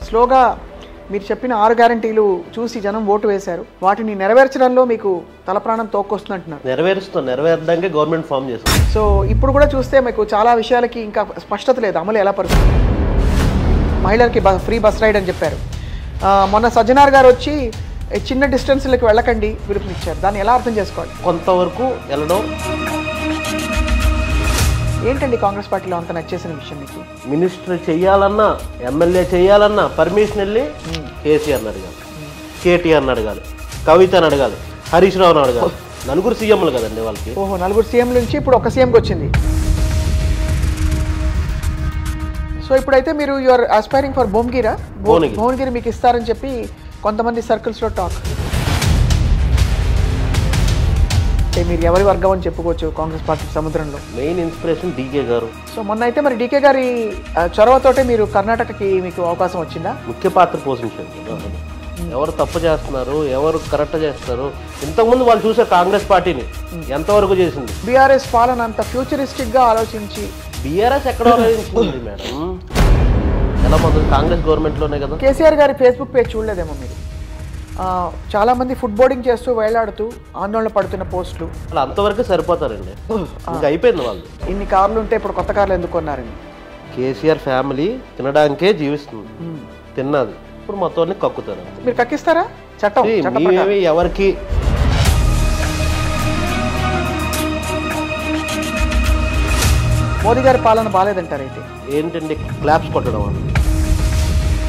స్లోగా మీరు చెప్పిన 6 గ్యారంటీలు చూసి జనం ఓటు వేశారు. వాటిని నెరవేర్చడంలో మీకు తలప్రాణం తోక్కొస్తుందంటున్నారు. నెరవేర్చడానికే గవర్నమెంట్ ఫామ్ చేస్తాం. సో ఇప్పుడు కూడా చూస్తే మీకు చాలా విషయాలకి ఇంకా స్పష్టత లేదు, అమలు ఎలా పడుతుంది. మహిళలకి ఫ్రీ బస్ రైడ్ అని చెప్పారు. మొన్న సజ్జనార్ గారు వచ్చి చిన్న డిస్టెన్స్లకు వెళ్ళకండి పిలుపునిచ్చారు. దాన్ని ఎలా అర్థం చేసుకోవాలి? కొంతవరకు వెళ్ళడం. ఏంటండి కాంగ్రెస్ పార్టీలో అంత నచ్చేసిన విషయం మీకు? మినిస్టర్ చెయ్యాలన్నా, ఎమ్మెల్యే చెయ్యాలన్నా పర్మిషన్ వెళ్ళి కేసీఆర్ని అడగాలి, కేటీఆర్ని అడగాలి, కవితని అడగాలి, హరీష్ రావుని అడగాలి. నలుగురు సీఎంలు కదండి వాళ్ళకి. ఓహో, 4 సీఎంల నుంచి ఇప్పుడు ఒక సీఎంకి వచ్చింది. సో ఇప్పుడైతే మీరు యూఆర్ ఆస్పైరింగ్ ఫర్ భువనగిరి మీకు ఇస్తారని చెప్పి కొంతమంది సర్కిల్స్లో టాక్. అంటే మీరు ఎవరి వర్గం అని చెప్పుకోవచ్చు కాంగ్రెస్ పార్టీ సముద్రంలో? మెయిన్ ఇన్స్పిరేషన్ డీకే గారు. సో మొన్న అయితే మరి డీకే గారి చొరవతోటే మీరు కర్ణాటకకి మీకు అవకాశం వచ్చిందా? ముఖ్య పాత్ర పోషించారు. ఎవరు తప్పు చేస్తున్నారు, ఎవరు కరెక్ట్ చేస్తారు, ఇంతకుముందు వాళ్ళు చూసే కాంగ్రెస్ పార్టీని ఎంతవరకు చేసింది. బీఆర్ఎస్ పాలన అంత ఫ్యూచరిస్టిక్ గా ఆలోచించి బీఆర్ఎస్ ఎక్కడ ఆలోచించింది మేడం? ఎలా మంది కాంగ్రెస్ గవర్నమెంట్లోనే కదా. కేసీఆర్ గారి ఫేస్బుక్ పేజ్ చూడలేదేమో మీరు? చాలా మంది ఫుడ్ బోర్డింగ్ చేస్తూ వేలాడుతూ ఆందోళన పడుతున్న పోస్టులు. అలా అంతవరకు సరిపోతారండి, ఇంకా అయిపోయింది వాళ్ళు. ఇన్ని కార్లు ఉంటే ఇప్పుడు కొత్త కార్లు ఎందుకు కొన్నారండి? కేసీఆర్ ఫ్యామిలీ తినడానికే జీవిస్తుంది, తిన్నది. ఇప్పుడు మొత్తాన్ని కక్కుతారు. మీరు కక్కిస్తారా? చట్టం ఎవరికి మోదీ గారి పాలన బాగాలేదంటారు. అయితే ఏంటండి క్లాప్స్ కొట్టడం అని.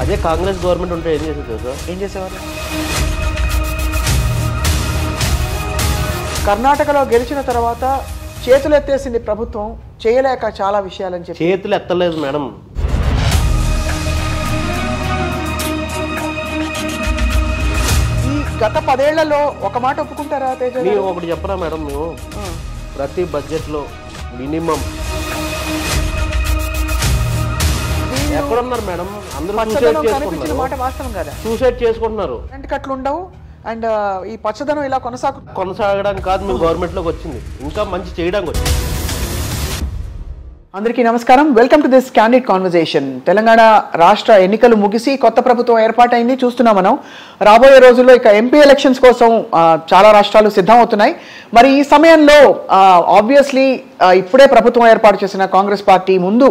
అదే కాంగ్రెస్ గవర్నమెంట్ ఉంటే ఏం చేసేది సార్? ఏం చేసేవారు? కర్ణాటకలో గెలిచిన తర్వాత చేతులు ఎత్తేసింది ప్రభుత్వం, చేయలేక చాలా విషయాలని చెప్పి. చేతులు ఎత్తలేదు మేడం. ఈ గత 10 ఏళ్లలో ఒక మాట ఒప్పుకుంటారా తేజ? మేము ఒకటి చెప్పరా మేడం, మేము ప్రతి బడ్జెట్లో మినిమం ఎక్కడున్నారు మేడం? అందరూ సూసైడ్ చేసుకుంటున్నారు. కట్లు ఉండవు. అండ్ ఈ పచ్చదనం ఇలా కొనసాగడానికి కాదు మేము గవర్నమెంట్లోకి వచ్చింది, ఇంకా మంచి చేయడానికి వచ్చింది. అందరికీ నమస్కారం. Welcome to this candid conversation. Telangana రాష్ట్ర ఎన్నికలు ముగిసి కొత్త ప్రభుత్వం ఏర్పాటైంది, చూస్తున్నాం మనం. రాబోయే రోజుల్లో ఇక ఎంపీ ఎలక్షన్స్ కోసం చాలా రాష్ట్రాలు సిద్ధం అవుతున్నాయి. మరి ఈ సమయంలో ఆబ్వియస్లీ ఇప్పుడే ప్రభుత్వం ఏర్పాటు చేసిన కాంగ్రెస్ పార్టీ ముందు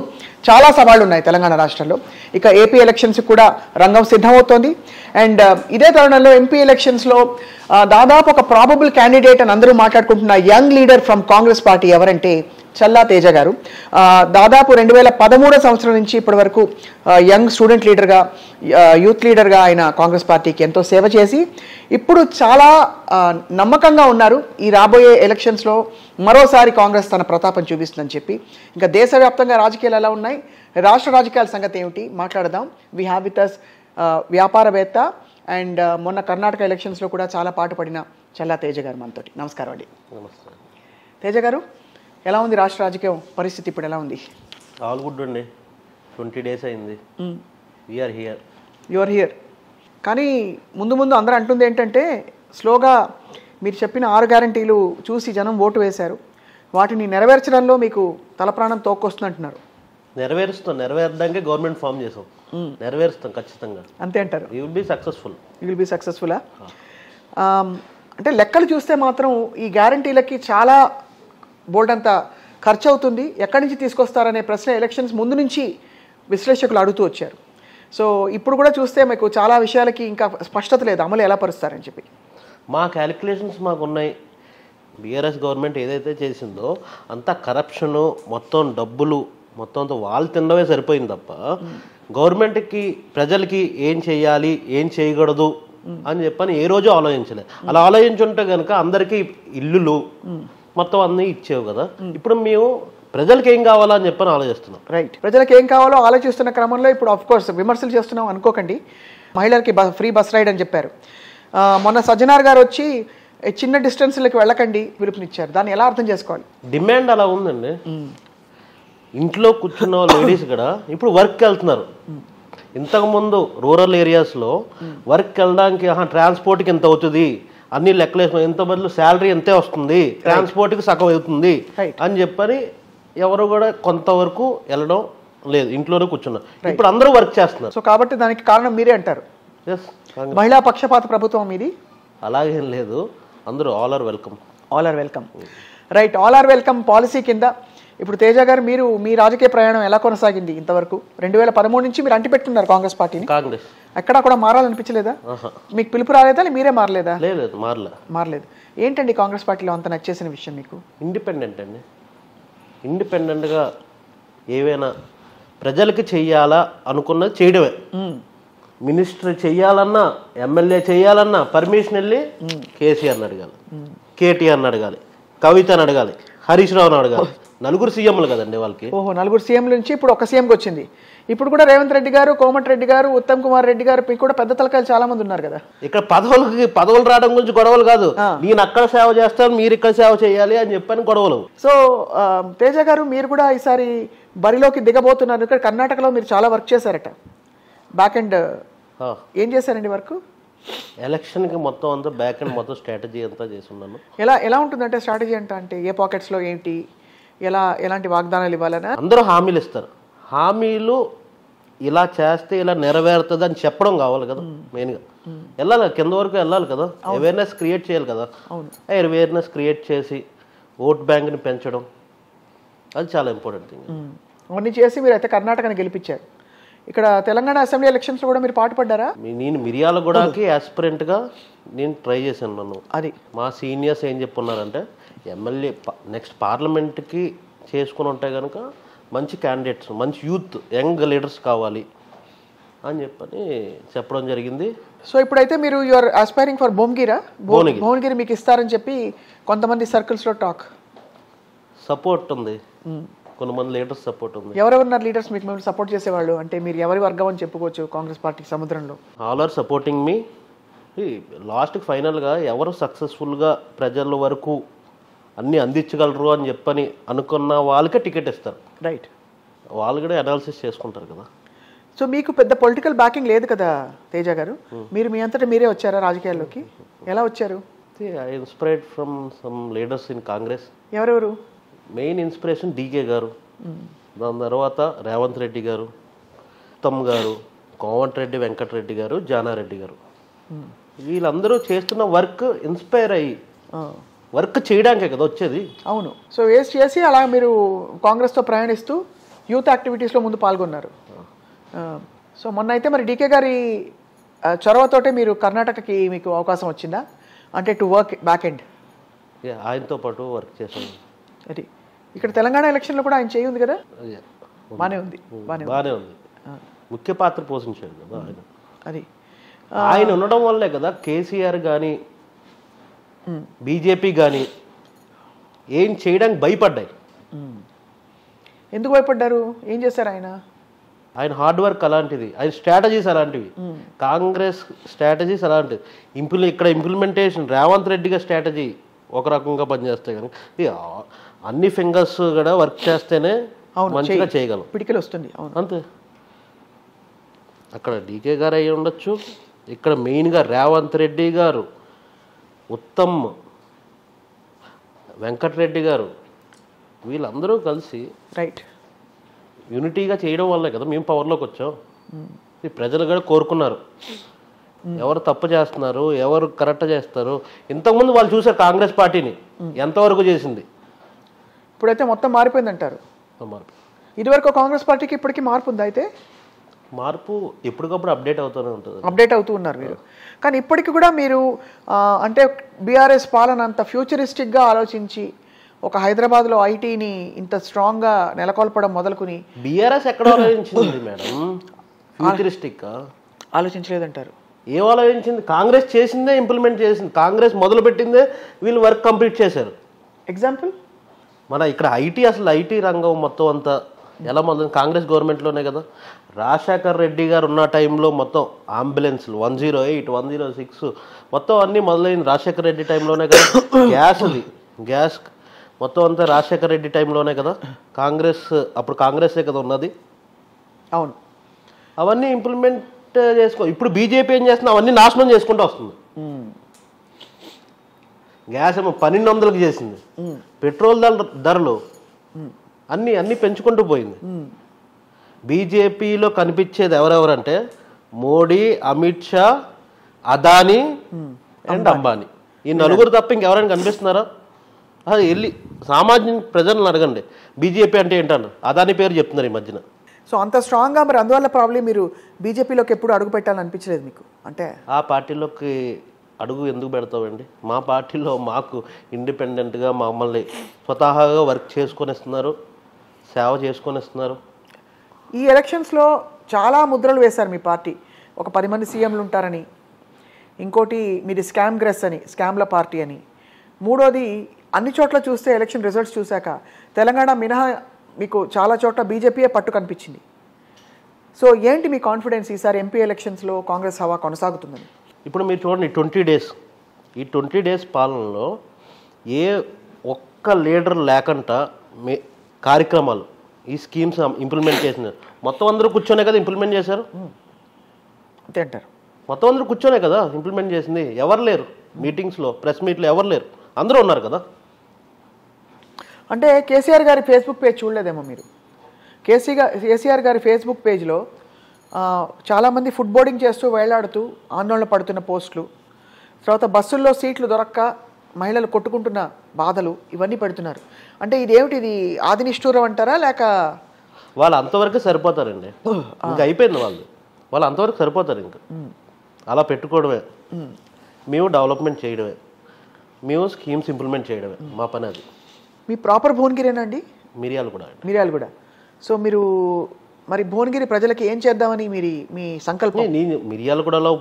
చాలా సవాళ్లు ఉన్నాయి తెలంగాణ రాష్ట్రంలో. ఇక ఏపీ ఎలక్షన్స్ కూడా రంగం సిద్ధమవుతోంది. అండ్ ఇదే తరుణంలో ఎంపీ ఎలక్షన్స్లో దాదాపు ఒక ప్రాబబుల్ క్యాండిడేట్ అని అందరూ మాట్లాడుకుంటున్న young leader from Congress party ఎవరంటే చల్లా తేజ గారు. దాదాపు 2013 సంవత్సరం నుంచి ఇప్పటి వరకు యంగ్ స్టూడెంట్ లీడర్గా, యూత్ లీడర్గా ఆయన కాంగ్రెస్ పార్టీకి ఎంతో సేవ చేసి ఇప్పుడు చాలా నమ్మకంగా ఉన్నారు. ఈ రాబోయే ఎలక్షన్స్లో మరోసారి కాంగ్రెస్ తన ప్రతాపం చూపిస్తుందని చెప్పి. ఇంకా దేశవ్యాప్తంగా రాజకీయాలు ఎలా ఉన్నాయి, రాష్ట్ర రాజకీయాల సంగతి ఏమిటి మాట్లాడదాం. వీ హ్యావ్ విత్ అస్ వ్యాపారవేత్త అండ్ మొన్న కర్ణాటక ఎలక్షన్స్లో కూడా చాలా పాటుపడిన చల్లా తేజ గారు మనతోటి. నమస్కారం అండి. నమస్కారం తేజ గారు. ఎలా ఉంది రాష్ట్ర రాజకీయం పరిస్థితి ఇప్పుడు? ఎలా ఉంది? ఆల్ గుడ్ అండి. 20 days అయింది. We are here. You are here. కానీ ముందు ముందు అందరూ అంటుంది ఏంటంటే స్లోగా మీరు చెప్పిన 6 గ్యారంటీలు చూసి జనం ఓటు వేశారు. వాటిని నెరవేర్చడంలో మీకు తలప్రాణం తోక్కొస్తుందంటున్నారు. నెరవేర్చడానికే గవర్నమెంట్ ఫామ్ చేసాం. నెరవేరుస్తాం ఖచ్చితంగా. అంతే అంటారు? You will be successful. అంటే లెక్కలు చూస్తే మాత్రం ఈ గ్యారంటీలకి చాలా బోల్డ్ అంతా ఖర్చు అవుతుంది. ఎక్కడి నుంచి తీసుకొస్తారనే ప్రశ్న ఎలక్షన్స్ ముందు నుంచి విశ్లేషకులు అడుగుతూ వచ్చారు. సో ఇప్పుడు కూడా చూస్తే మీకు చాలా విషయాలకి ఇంకా స్పష్టత లేదు, అమలు ఎలా పరుస్తారని చెప్పి. మా క్యాలిక్యులేషన్స్ మాకున్నాయి. బీఆర్ఎస్ గవర్నమెంట్ ఏదైతే చేసిందో అంతా కరప్షను, మొత్తం డబ్బులు, మొత్తం వాళ్ళు తినడమే సరిపోయింది తప్ప గవర్నమెంట్కి ప్రజలకి ఏం చేయాలి, ఏం చేయకూడదు అని చెప్పని ఏ రోజు ఆలోచించలేదు. అలా ఆలోచించుంటే కనుక అందరికీ ఇల్లులు మొత్తం అన్నీ ఇచ్చేవు కదా. ఇప్పుడు మేము ప్రజలకు ఏం కావాలో అని చెప్పని ఆలోచిస్తున్నాం. రైట్. ప్రజలకు ఏం కావాలో ఆలోచిస్తున్న క్రమంలో ఇప్పుడు ఆఫ్ కోర్స్ విమర్శలు చేస్తున్నాం అనుకోకండి. మహిళలకి ఫ్రీ బస్ రైడ్ అని చెప్పారు. మొన్న సజ్జనార్ గారు వచ్చి చిన్న డిస్టెన్స్లకు వెళ్ళకండి పిలుపునిచ్చారు. దాన్ని ఎలా అర్థం చేసుకోవాలి? డిమాండ్ అలా ఉందండి. ఇంట్లో కూర్చున్న లేడీస్ కూడా ఇప్పుడు వర్క్కి వెళ్తున్నారు. ఇంతకుముందు రూరల్ ఏరియాస్లో వర్క్కి వెళ్ళడానికి ట్రాన్స్పోర్ట్కి ఎంత అవుతుంది అన్ని లెక్కలేసిన, ఎంత బదులు శాలరీ ఎంతే వస్తుంది, ట్రాన్స్పోర్ట్కి సగం అవుతుంది అని చెప్పని ఎవరు కూడా కొంతవరకు వెళ్ళడం లేదు, ఇంట్లోనే కూర్చున్నారు. ఇప్పుడు అందరూ వర్క్ చేస్తున్నారు. సో కాబట్టి దానికి కారణం మీరే అంటారు. ఎస్, మహిళా పక్షపాత ప్రభుత్వం మీది. అలాగేం లేదు, అందరూ all are welcome. All are welcome, right. All are welcome policy కింద ఇప్పుడు తేజ గారు మీరు మీ రాజకీయ ప్రయాణం ఎలా కొనసాగింది ఇంతవరకు? 2013 నుంచి మీరు అంటిపెట్టుకున్నారు కాంగ్రెస్ పార్టీని. కాంగ్రెస్ ఎక్కడా కూడా మారాలనిపించలేదా? మీకు పిలుపు రాలేదా? మీరే మారలేదా? లేదు, మారలేదు. ఏంటండి కాంగ్రెస్ పార్టీలో అంత నచ్చేసిన విషయం మీకు? ఇండిపెండెంట్ అండి. ఇండిపెండెంట్గా ఏవైనా ప్రజలకి చెయ్యాలా అనుకున్నది చేయడమే. మినిస్టర్ చెయ్యాలన్నా, ఎమ్మెల్యే చెయ్యాలన్నా పర్మిషన్ వెళ్ళి కేసీఆర్ని అడగాలి, కేటీఆర్ని అడగాలి, కవితని అడగాలి, హరీష్ రావుని అడగాలి. నలుగురు సీఎంలు కదండి వాళ్ళకి. ఓహో, నలుగురు సీఎంల నుంచి ఇప్పుడు ఒక సీఎంకి వచ్చింది. ఇప్పుడు కూడా రేవంత్ రెడ్డి గారు, కోమటిరెడ్డి గారు, ఉత్తమ్ కుమార్ రెడ్డి గారు, మీకు కూడా పెద్ద తలకాయలు చాలా మంది ఉన్నారు కదా. ఇక్కడ పదవులు రావడం గురించి గొడవలు కాదు. నేను అక్కడ సేవ చేస్తాను, మీరు ఇక్కడ సేవ చేయాలి అని చెప్పని గొడవలు. సో తేజ గారు మీరు కూడా ఈసారి బరిలోకి దిగబోతున్నారు. ఇక్కడ కర్ణాటకలో మీరు చాలా వర్క్ చేశారట, బ్యాక్ ఎండ్. ఏం చేశారండి వర్క్? ఎలక్షన్కి మొత్తం అంతా బ్యాక్ అండ్ మొత్తం స్ట్రాటజీ అంతా చేస్తున్నాను. ఎలా ఉంటుందంటే స్ట్రాటజీ అంటే ఏ పాకెట్స్లో ఏంటి, ఎలాంటి వాగ్దానాలు ఇవ్వాలన్నా? అందరూ హామీలు ఇస్తారు. హామీలు ఇలా చేస్తే ఇలా నెరవేరుతుంది అని చెప్పడం కావాలి కదా. మెయిన్గా వెళ్ళాలి, కింద వరకు వెళ్ళాలి కదా. అవేర్నెస్ క్రియేట్ చేయాలి కదా. అవేర్నెస్ క్రియేట్ చేసి ఓట్ బ్యాంక్ని పెంచడం, అది చాలా ఇంపార్టెంట్ థింగ్. అవన్నీ చేసి మీరు అయితే కర్ణాటకని గెలిపించారు. ఇక్కడ తెలంగాణ అసెంబ్లీ ఎలక్షన్స్లో కూడా మీరు పాటుపడ్డారా? నేను మిర్యాలగూడకి యాస్పిరెంట్గా నేను ట్రై చేశాను. నన్ను అది మా సీనియర్స్ ఏం చెప్పున్నారంటే, ఎమ్మెల్యే నెక్స్ట్ పార్లమెంట్కి చేసుకుని ఉంటే కనుక మంచి క్యాండిడేట్స్, మంచి యూత్, యంగ్ లీడర్స్ కావాలి అని చెప్పడం జరిగింది. సో ఇప్పుడైతే మీరు యూఆర్ ఆస్పైరింగ్ ఫర్ భువనగిరి మీకు ఇస్తారని చెప్పి కొంతమంది సర్కిల్స్లో టాక్. సపోర్ట్ ఉంది, కొంతమంది లీడర్స్ సపోర్ట్ ఉంది. ఎవరెవరున్నారు లీడర్స్ మీకు మిమ్మల్ని సపోర్ట్ చేసేవాళ్ళు? అంటే మీరు ఎవరి వర్గం అని చెప్పుకోవచ్చు కాంగ్రెస్ పార్టీ సముద్రంలో? ఆల్ ఆర్ సపోర్టింగ్ మీ. లాస్ట్కి ఫైనల్గా ఎవరు సక్సెస్ఫుల్గా ప్రజల వరకు అన్నీ అందించగలరు అని చెప్పని అనుకున్న వాళ్ళకే టికెట్ ఇస్తారు. రైట్, వాళ్ళు కూడా అనాలిసిస్ చేసుకుంటారు కదా. సో మీకు పెద్ద పొలిటికల్ బ్యాకింగ్ లేదు కదా తేజ గారు, మీరు మీ అంతటా మీరే వచ్చారా రాజకీయాల్లోకి? ఎలా వచ్చారు? I inspired from some leaders in Congress. ఎవరెవరు? మెయిన్ ఇన్స్పిరేషన్ డీకే గారు, దాని తర్వాత రేవంత్ రెడ్డి గారు, ఉత్తమ్ గారు, కోమటిరెడ్డి వెంకటరెడ్డి గారు, జానారెడ్డి గారు. వీళ్ళందరూ చేస్తున్న వర్క్ ఇన్స్పైర్ అయ్యి వర్క్ చేయడానికే కదా వచ్చేది. అవును. సో వేస్ట్ చేసి అలా మీరు కాంగ్రెస్తో ప్రయాణిస్తూ యూత్ యాక్టివిటీస్లో ముందు పాల్గొన్నారు. సో మొన్న అయితే మరి డీకే గారి చొరవతోటే మీరు కర్ణాటకకి మీకు అవకాశం వచ్చిందా? అంటే టు వర్క్ బ్యాక్ ఎండ్. ఆయనతో పాటు వర్క్ చేశాను. అది ఇక్కడ తెలంగాణ ఎలక్షన్లో కూడా ఆయన చేయి ఉంది కదా. బాగానే ఉంది. ముఖ్య పాత్ర పోషించాడు కదా ఆయన. అది ఆయన ఉండడం వల్లే కదా కేసీఆర్ కానీ బీజేపీ కానీ ఏం చేయడానికి భయపడ్డాయి. ఎందుకు భయపడ్డారు? ఏం చేశారు ఆయన? ఆయన హార్డ్ వర్క్ అలాంటిది, ఆయన స్ట్రాటజీస్ అలాంటివి, కాంగ్రెస్ స్ట్రాటజీస్ అలాంటివి. ఇక్కడ ఇంప్లిమెంటేషన్ రేవంత్ రెడ్డి గారి స్ట్రాటజీ ఒక రకంగా పనిచేస్తాయి కనుక అన్ని ఫింగర్స్ కూడా వర్క్ చేస్తేనే మంచిగా చేయగలం, పిడికిలు వస్తుంది. అంతే. అక్కడ డీకే గారు అయ్యి ఉండొచ్చు, ఇక్కడ మెయిన్గా రేవంత్ రెడ్డి గారు, ఉత్తమ్, వెంకటరెడ్డి గారు, వీళ్ళందరూ కలిసి రైట్ యూనిటీగా చేయడం వల్లే కదా మేము పవర్లోకి వచ్చాం. ప్రజలు కూడా కోరుకున్నారు ఎవరు తప్పు చేస్తున్నారు, ఎవరు కరెక్ట్ చేస్తారు. ఇంతకుముందు వాళ్ళు చూసారు కాంగ్రెస్ పార్టీని ఎంతవరకు చేసింది. ఇప్పుడైతే మొత్తం మారిపోయింది అంటారు. ఇదివరకు కాంగ్రెస్ పార్టీకి ఇప్పటికీ మార్పు ఉందా? అయితే మార్పు ఎప్పటికప్పుడు అప్డేట్ అవుతూనే ఉంటుంది. అప్డేట్ అవుతూ ఉన్నారు మీరు. కానీ ఇప్పటికి కూడా మీరు అంటే బీఆర్ఎస్ పాలన అంత ఫ్యూచరిస్టిక్గా ఆలోచించి ఒక హైదరాబాద్లో ఐటీని ఇంత స్ట్రాంగ్గా నెలకొల్పడం మొదలుకుని బీఆర్ఎస్ ఎక్కడ ఆలోచించింది మేడం? ఫ్యూచరిస్టిక్ ఆలోచించలేదంటారు. ఏం ఆలోచించింది? కాంగ్రెస్ చేసిందే ఇంప్లిమెంట్ చేసింది, కాంగ్రెస్ మొదలుపెట్టిందే వీళ్ళు వర్క్ కంప్లీట్ చేశారు. ఎగ్జాంపుల్ మన ఇక్కడ అసలు ఐటీ రంగం మొత్తం అంతా ఎలా మొదలు కాంగ్రెస్ గవర్నమెంట్లోనే కదా. రాజశేఖర్ రెడ్డి గారు ఉన్న టైంలో మొత్తం అంబులెన్స్లు 108, 106 మొత్తం అన్నీ మొదలైంది రాజశేఖర్ రెడ్డి టైంలోనే కదా. గ్యాస్ మొత్తం అంతా రాజశేఖర్ రెడ్డి టైంలోనే కదా. అప్పుడు కాంగ్రెసే కదా ఉన్నది. అవును, అవన్నీ ఇంప్లిమెంట్ చేసుకో. ఇప్పుడు బీజేపీ ఏం చేస్తుంది? అవన్నీ నాశనం చేసుకుంటూ వస్తుంది. గ్యాస్ ఏమో 1200కి చేసింది, పెట్రోల్ ధరలు అన్నీ పెంచుకుంటూ పోయింది. బీజేపీలో కనిపించేది ఎవరెవరంటే మోడీ, అమిత్ షా, అదానీ అండ్ అంబానీ. ఈ నలుగురు తప్ప ఇంకెవరైనా కనిపిస్తున్నారా? అది వెళ్ళి సామాన్య ప్రజలను అడగండి బీజేపీ అంటే ఏంటన్న. అదానీ పేరు చెప్తున్నారు ఈ మధ్యన. సో అంత స్ట్రాంగ్గా మరి అందువల్ల ప్రాబ్లం మీరు బీజేపీలోకి ఎప్పుడు అడుగు పెట్టాలనిపించలేదు మీకు? అంటే ఆ పార్టీలోకి అడుగు ఎందుకు పెడతామండి? మా పార్టీలో మాకు ఇండిపెండెంట్గా మమ్మల్ని స్వతహాగా వర్క్ చేసుకొనిస్తున్నారు, సేవ చేసుకొనిస్తున్నారు. ఈ ఎలక్షన్స్లో చాలా ముద్రలు వేశారు మీ పార్టీ. ఒక 10 మంది సీఎంలు ఉంటారని, ఇంకోటి మీది స్కామ్ గ్రెస్ అని, స్కామ్ల పార్టీ అని, మూడోది అన్ని చోట్ల చూస్తే ఎలక్షన్ రిజల్ట్స్ చూశాక తెలంగాణ మినహా మీకు చాలా చోట్ల బీజేపీయే పట్టు కనిపించింది. సో ఏంటి మీ కాన్ఫిడెన్స్ ఈసారి ఎంపీ ఎలక్షన్స్లో కాంగ్రెస్ హవా కొనసాగుతుందని? ఇప్పుడు మీరు చూడండి, 20 డేస్, ఈ 20 డేస్ పాలనలో ఏ ఒక్క లీడర్ లేకుండా కార్యక్రమాలు ఈ స్కీమ్స్ ఇంప్లిమెంట్ చేసినారు. మొత్తం అందరూ కూర్చొనే కదా ఇంప్లిమెంట్ చేశారు. అంతే అంటారు? మొత్తం అందరూ కూర్చొనే కదా ఇంప్లిమెంట్ చేసింది. ఎవరు లేరు మీటింగ్స్లో, ప్రెస్ మీట్లో ఎవరు లేరు, అందరూ ఉన్నారు కదా. అంటే కేసీఆర్ గారి ఫేస్బుక్ పేజ్ చూడలేదేమో మీరు? కేసీఆర్ గారి ఫేస్బుక్ పేజ్లో చాలామంది ఫుడ్ బోర్డింగ్ చేస్తూ వేలాడుతూ ఆందోళన పడుతున్న పోస్టులు, తర్వాత బస్సుల్లో సీట్లు దొరక్క మహిళలు కొట్టుకుంటున్న బాధలు ఇవన్నీ పెడుతున్నారు. అంటే ఇదేమిటి, ఇది ఆది నిష్ఠూరం అంటారా లేక? వాళ్ళు అంతవరకు సరిపోతారండి, ఇంకా అయిపోయింది. వాళ్ళు అంతవరకు సరిపోతారు. ఇంకా అలా పెట్టుకోవడమే, మేము డెవలప్మెంట్ చేయడమే, మేము స్కీమ్స్ ఇంప్లిమెంట్ చేయడమే మా పని. అది మీ ప్రాపర్ భువనగిరేనండి? మిర్యాలగూడ. సో మీరు మరి భువనగిరి ప్రజలకి ఏం చేద్దామని మీ సంకల్పం? నేను మిర్యాలగూడలో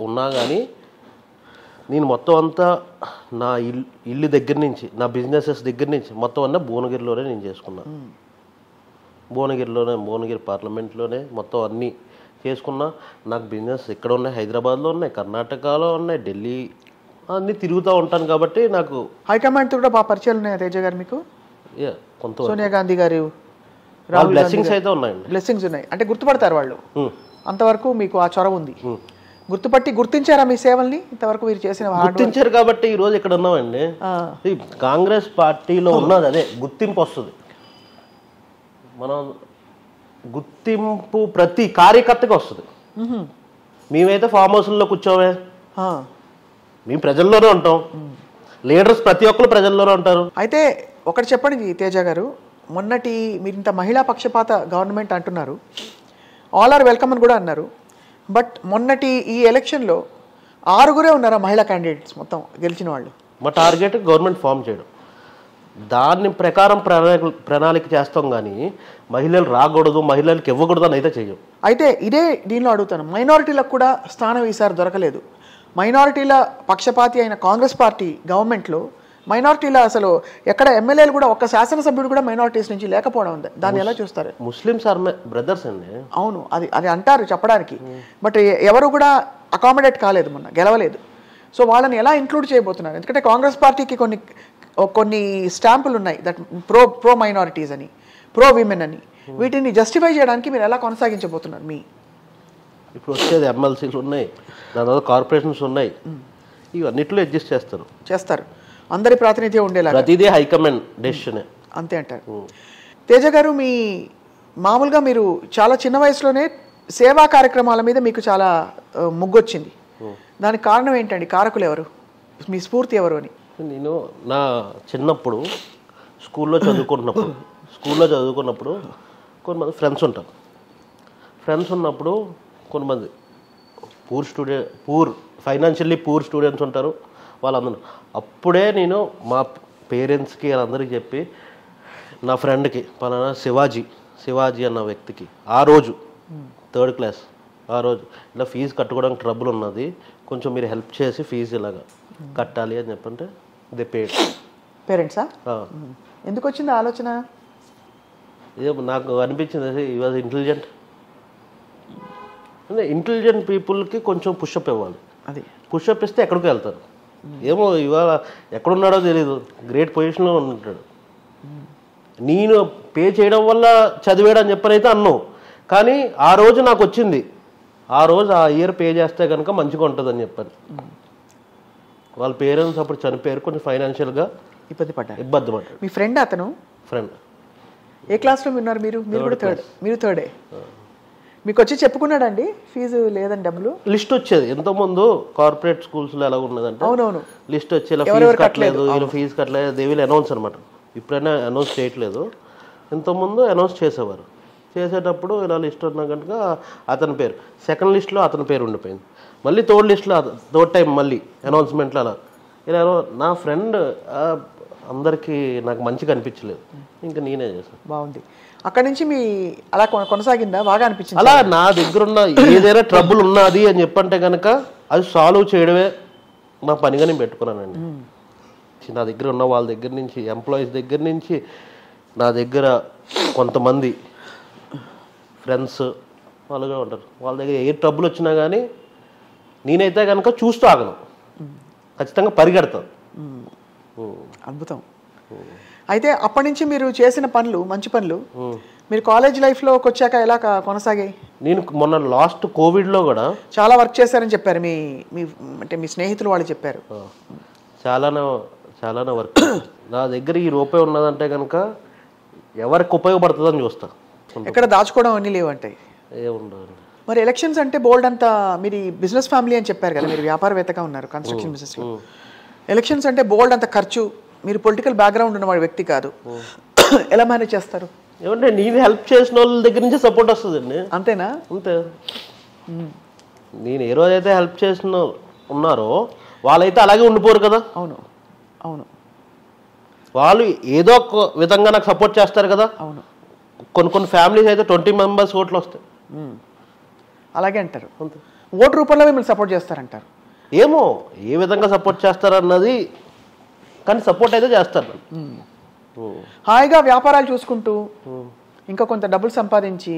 ఉన్నా కానీ నేను మొత్తం అంతా నా ఇల్లు దగ్గర నుంచి, నా బిజినెసెస్ దగ్గర నుంచి మొత్తం అన్నా భువనగిరిలోనే నేను చేసుకున్నాను. భువనగిరి పార్లమెంట్లోనే మొత్తం అన్నీ చేసుకున్నా. నాకు బిజినెస్ ఇక్కడ ఉన్నాయి, హైదరాబాద్లో ఉన్నాయి, కర్ణాటకలో ఉన్నాయి, ఢిల్లీ, అన్నీ తిరుగుతూ ఉంటాను. కాబట్టి నాకు హైకమాండ్తో కూడా బాగా పరిచయాలు ఉన్నాయి తేజ గారు మీకు? కొంత సోనియా గాంధీ గారు, బ్లెస్సింగ్స్ అయితే ఉన్నాయండి. బ్లెస్సింగ్స్ ఉన్నాయి అంటే గుర్తుపడతారు వాళ్ళు. అంతవరకు మీకు ఆ చొరవ ఉంది. గుర్తించారా మీ సేవల్ని ఇంతవరకు మీరు చేసిన? గుర్తించారు కాబట్టి ఈ రోజు ఇక్కడ ఉన్నామండి. కాంగ్రెస్ పార్టీలో ఉన్నది అదే గుర్తింపు వస్తుంది. మనం గుర్తింపు ప్రతి కార్యకర్తకి వస్తుంది. మేమైతే ఫామ్ హౌస్లో కూర్చోమే, మేము ప్రజల్లోనే ఉంటాం. లీడర్స్ ప్రతి ఒక్కరు ప్రజల్లోనే ఉంటారు. అయితే ఒకటి చెప్పండి తేజ గారు, మొన్నటి మీరు ఇంత మహిళా పక్షపాత గవర్నమెంట్ అంటున్నారు, ఆల్ ఆర్ వెల్కమ్ అని కూడా అన్నారు. బట్ మొన్నటి ఈ ఎలక్షన్లో 6 ఉన్నారా మహిళా క్యాండిడేట్స్ మొత్తం గెలిచిన వాళ్ళు? మా టార్గెట్ గవర్నమెంట్ ఫామ్ చేయడం, దాని ప్రకారం ప్రణాళిక చేస్తాం. కానీ మహిళలు రాకూడదు, మహిళలకు ఇవ్వకూడదు అని అయితే చెయ్యం. అయితే ఇదే దీనిలో అడుగుతాను, మైనారిటీలకు కూడా స్థానం ఈసారి దొరకలేదు. మైనారిటీల పక్షపాతి అయిన కాంగ్రెస్ పార్టీ గవర్నమెంట్లో మైనారిటీల అసలు ఎక్కడ ఎమ్మెల్యేలు కూడా ఒక్క శాసనసభ్యుడు కూడా మైనారిటీస్ నుంచి లేకపోవడం ఉంది. దాన్ని ఎలా చూస్తారు? ముస్లిమ్స్ ఆర్ బ్రదర్స్ అండి. అవును, అది అంటారు చెప్పడానికి, బట్ ఎవరు కూడా అకామిడేట్ కాలేదు, మొన్న గెలవలేదు. సో వాళ్ళని ఎలా ఇంక్లూడ్ చేయబోతున్నారు? ఎందుకంటే కాంగ్రెస్ పార్టీకి కొన్ని స్టాంపులు ఉన్నాయి, దట్ ప్రో మైనారిటీస్ అని, ప్రో విమెన్ అని. వీటిని జస్టిఫై చేయడానికి మీరు ఎలా కొనసాగించబోతున్నారు? ఇప్పుడు వచ్చేది ఎమ్మెల్సీలు ఉన్నాయి, దాని తర్వాత కార్పొరేషన్స్ ఉన్నాయి, ఇవన్నిట్లో అడ్జస్ట్ చేస్తారు. అందరి ప్రాతినిధ్యం ఉండేలా ప్రతిదీ హైకమాండ్ డెసిషన్ అంతే అంటారు. తేజ గారు, మామూలుగా మీరు చాలా చిన్న వయసులోనే సేవా కార్యక్రమాల మీద మీకు చాలా ముగ్గొచ్చింది. దానికి కారణం ఏంటండి? కారకులు ఎవరు? మీ స్ఫూర్తి ఎవరు అని? నేను నా చిన్నప్పుడు స్కూల్లో చదువుకున్నప్పుడు కొంతమంది ఫ్రెండ్స్ ఉంటారు. ఫ్రెండ్స్ ఉన్నప్పుడు కొంతమంది ఫైనాన్షియల్లీ పూర్ స్టూడెంట్స్ ఉంటారు. వాళ్ళందరూ అప్పుడే నేను మా పేరెంట్స్కి వాళ్ళందరికీ చెప్పి, నా ఫ్రెండ్కి పలానా శివాజీ అన్న వ్యక్తికి ఆ రోజు 3rd క్లాస్, ఆ రోజు ఇలా ఫీజు కట్టుకోవడానికి ట్రబుల్ ఉన్నది, కొంచెం మీరు హెల్ప్ చేసి ఫీజు ఇలాగా కట్టాలి అని చెప్పంటే దే పేడ్. పేరెంట్సా? ఎందుకు వచ్చింది ఆలోచన? నాకు అనిపించింది ఈ వాజ్ ఇంటెలిజెంట్ పీపుల్కి కొంచెం పుషప్ ఇవ్వాలి. అది పుషప్ ఇస్తే ఎక్కడికి వెళ్తారు. ఏమో ఇవాళ ఎక్కడున్నాడో తెలీదు, గ్రేట్ పొజిషన్లో ఉంటాడు. నేను పే చేయడం వల్ల చదివాడు అని చెప్పనైతే అన్నావు, కానీ ఆ రోజు నాకు వచ్చింది, ఆ ఇయర్ పే చేస్తే కనుక మంచిగా ఉంటుందని చెప్పాను. వాళ్ళ పేరెంట్స్ అప్పుడు చనిపోయారు, కొంచెం ఫైనాన్షియల్గా ఇబ్బంది పడ్డారు. మీ ఫ్రెండ్? అతను ఫ్రెండ్ ఏ క్లాస్లో ఉన్నారు మీరు? మీరు కూడా థర్డ్. మీరు థర్డే. మీకు వచ్చి చెప్పుకున్నాడండి ఫీజు లేదని డబ్బులు? లిస్ట్ వచ్చేది ఎంతోమంది కార్పొరేట్ స్కూల్స్లో ఎలా ఉన్నదంటే అవునవును లిస్ట్ వచ్చి ఇలా ఫీజు కట్టలేదు, ఇలా ఫీజు కట్టలేదు, దే విల్ అనౌన్స్ అనమాట. ఇప్పుడైనా అనౌన్స్ చేయట్లేదు, ఎంతోమంది అనౌన్స్ చేసేవారు. చేసేటప్పుడు ఇలా లిస్ట్ ఉన్నా కనుక అతని పేరు సెకండ్ లిస్ట్లో అతని పేరు ఉండిపోయింది. మళ్ళీ థర్డ్ లిస్ట్లో థర్డ్ టైం మళ్ళీ అనౌన్స్మెంట్లో అలా ఇలా నా ఫ్రెండ్ అందరికీ నాకు మంచిగా అనిపించలేదు, ఇంకా నేనే చేశాను. బాగుంది. అక్కడి నుంచి మీ అలా కొనసాగిందా? బాగా అనిపించింది. అలా నా దగ్గర ఉన్న ఏదైనా ట్రబుల్ ఉన్నది అని చెప్పంటే కనుక అది సాల్వ్ చేయడమే నా పనిగా నేను పెట్టుకున్నానండి. నా దగ్గర ఉన్న వాళ్ళ దగ్గర నుంచి, ఎంప్లాయీస్ దగ్గర నుంచి, నా దగ్గర కొంతమంది ఫ్రెండ్స్ వాళ్ళుగా ఉంటారు, వాళ్ళ దగ్గర ఏ ట్రబుల్ వచ్చినా కానీ నేనైతే కనుక చూస్తూ ఆగను, ఖచ్చితంగా పరిగెడతాను. అద్భుతం. అయితే అప్పటి నుంచి మీరు చేసిన పనులు మంచి పనులు మీరు కాలేజ్ లైఫ్లోకి వచ్చాక ఎలా కొనసాగాయి? నేను మొన్న లాస్ట్ కోవిడ్లో కూడా చాలా వర్క్ చేశారని చెప్పారు మీ అంటే మీ స్నేహితులు వాళ్ళు చెప్పారు. చాలానే వర్క్. నా దగ్గర ఈ రూపాయి ఉన్నదంటే కనుక ఎవరికి ఉపయోగపడుతుందని చూస్తా. ఎక్కడ దాచుకోవడం అన్నీ లేవంటాయి. ఏముండదు. మరి ఎలక్షన్స్ అంటే బోల్డ్ అంతా మీరు బిజినెస్ ఫ్యామిలీ అని చెప్పారు కదా, మీరు వ్యాపారవేత్తగా ఉన్నారు కన్స్ట్రక్షన్ బిజినెస్లో. ఎలక్షన్స్ అంటే బోల్డ్ అంత ఖర్చు, మీరు పొలిటికల్ బ్యాక్గ్రౌండ్ ఉన్నవాడు వ్యక్తి కాదు, ఎలా మేనేజ్ చేస్తారు? ఏమంటే నేను హెల్ప్ చేసిన వాళ్ళ దగ్గర నుంచి సపోర్ట్ వస్తుందండి. అంతేనా? అంతే. నేను ఏ రోజైతే హెల్ప్ చేసిన ఉన్నారో వాళ్ళైతే అలాగే ఉండిపోరు కదా. అవును అవును. వాళ్ళు ఏదో ఒక విధంగా నాకు సపోర్ట్ చేస్తారు కదా. అవును. కొన్ని ఫ్యామిలీస్ అయితే 20 మెంబర్స్ ఓట్లు వస్తాయి. అలాగే అంటారు. ఓటు రూపంలో మిమ్మల్ని సపోర్ట్ చేస్తారంటారు. ఏమో ఏ విధంగా సపోర్ట్ చేస్తారన్నది, కానీ సపోర్ట్ అయితే చేస్తారు. హాయిగా వ్యాపారాలు చూసుకుంటూ ఇంకా కొంత డబ్బులు సంపాదించి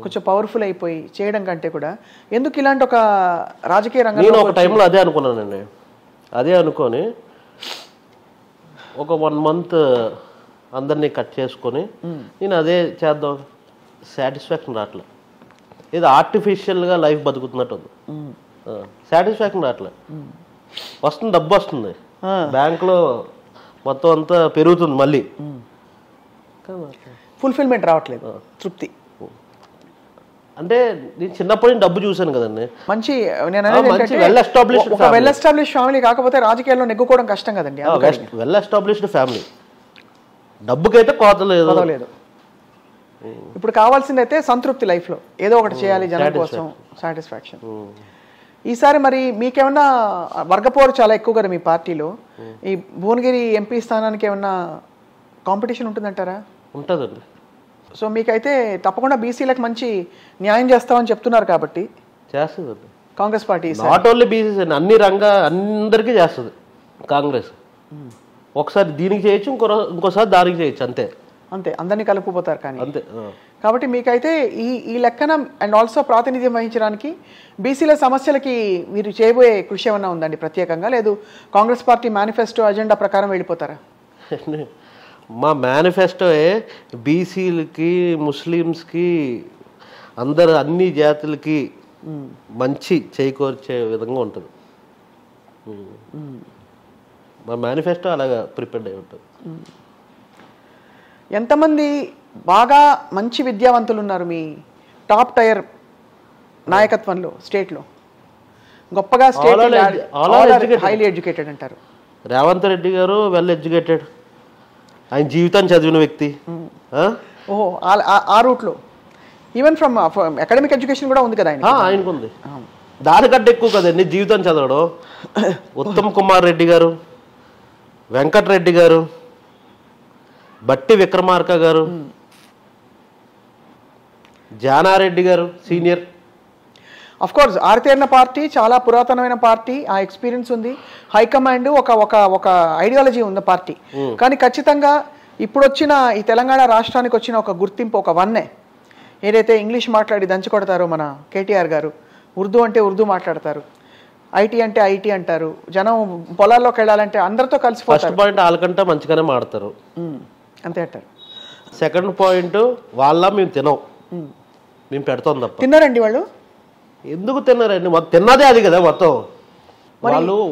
కొంచెం పవర్ఫుల్ అయిపోయి చేయడం కంటే కూడా ఎందుకు ఇలాంటి ఒక రాజకీయ రంగంలో? నేను ఒక టైంలో అదే అనుకున్నానండి. అదే అనుకొని ఒక 1 month అందరినీ కట్ చేసుకొని నేను అదే చేద్దాం, సాటిస్ఫాక్షన్ రావట్లే. ఏదో ఆర్టిఫిషియల్గా లైఫ్ బతుకుతున్నట్టు ఉంది, సాటిస్ఫాక్షన్ రావట్లే. వస్తుంది, డబ్బు వస్తుంది, బ్యాంకులో మొత్తం అంతా పెరుగుతుంది, మళ్ళీ ఫుల్ఫిల్మెంట్ రావట్లేదు, తృప్తి. అంటే నేను చిన్నప్పటి నుంచి డబ్బు చూశాను కదండి. మంచి వెల్ ఎస్టాబ్లిష్డ్ ఫ్యామిలీ కాకపోతే రాజకీయాల్లో నెగ్గుకోవడం కష్టం కదండి. వెల్ ఎస్టాబ్లిష్డ్ ఫ్యామిలీ, డబ్బుకైతే కోత లేదు. ఇప్పుడు కావాల్సిందైతే సంతృప్తి, లైఫ్లో ఏదో ఒకటి చేయాలి జనం కోసం, సాటిస్ఫాక్షన్. ఈసారి మరి మీకేమన్నా వర్గపోరు చాలా ఎక్కువ కదా మీ పార్టీలో, ఈ భువనగిరి ఎంపీ స్థానానికి ఏమన్నా కాంపిటీషన్ ఉంటుందంటారా? ఉంటుందండి. సో మీకైతే తప్పకుండా బీసీలకు మంచి న్యాయం చేస్తామని చెప్తున్నారు కాబట్టి చేస్తుంది Congress party. Not only BC, అన్ని అందరికీ చేస్తుంది కాంగ్రెస్. ఒకసారి దీనికి చేయొచ్చు, ఇంకోసారి దానికి చేయొచ్చు, అంతే అంతే, అందరినీ కలుపుకుపోతారు కానీ అంతే. కాబట్టి మీకైతే ఈ లెక్కన అండ్ ఆల్సో ప్రాతినిధ్యం వహించడానికి బీసీల సమస్యలకి మీరు చేయబోయే కృషి ఏమన్నా ఉందండి ప్రత్యేకంగా? లేదు కాంగ్రెస్ పార్టీ మేనిఫెస్టో అజెండా ప్రకారం వెళ్ళిపోతారా? మా మేనిఫెస్టోయే బీసీలకి, ముస్లిమ్స్కి, అన్ని జాతులకి మంచి చేకూర్చే విధంగా ఉంటుంది. మా మేనిఫెస్టో అలాగా ప్రిపేర్డ్ అయి ఉంటుంది. ఎంతమంది బాగా మంచి విద్యావంతులు ఉన్నారు మీ టాప్ టైర్ నాయకత్వంలో స్టేట్లో? గొప్పగా హైలీ ఎడ్యుకేటెడ్ అంటారు. రేవంత్ రెడ్డి గారు వెల్ ఎడ్యుకేటెడ్, ఆయన జీవితాన్ని చదివిన వ్యక్తి. ఓహో, ఆ రూట్లో ఈవెన్ ఫ్రమ్ అకాడమిక్ ఎడ్యుకేషన్ కూడా ఉంది కదా ఆయనకు ఉంది. దానికంటే ఎక్కువ కదండి జీవితం చదవడం. ఉత్తమ్ కుమార్ రెడ్డి గారు, వెంకటరెడ్డి గారు, బట్టి విక్రమార్క గారు, జానారెడ్డి గారు సీనియర్. అఫ్ కోర్స్ ఆరితేరిన పార్టీ, చాలా పురాతనమైన పార్టీ, ఆ ఎక్స్పీరియన్స్ ఉంది, హైకమాండ్ ఒక ఐడియాలజీ ఉంది పార్టీ. కానీ ఖచ్చితంగా ఇప్పుడు వచ్చిన ఈ తెలంగాణ రాష్ట్రానికి వచ్చిన ఒక గుర్తింపు, ఒక వన్నే ఏదైతే ఇంగ్లీష్ మాట్లాడి దంచుకొడతారో మన కేటీఆర్ గారు, ఉర్దూ అంటే ఉర్దూ మాట్లాడతారు, ఐటీ అంటే ఐటీ అంటారు, జనం పొలాల్లోకి వెళ్ళాలంటే అందరితో కలిసిపోతారు. ఫస్ట్ పాయింట్ వాళ్ళకంటే మంచిగానే మాడతారు, అంతే అంటారు. సెకండ్ పాయింట్ వాళ్ళ మేము తినం, మేము పెడతాం తప్ప. తిన్నారండి వాళ్ళు? ఎందుకు తిన్నారండి? తిన్నదే అది కదా మొత్తం.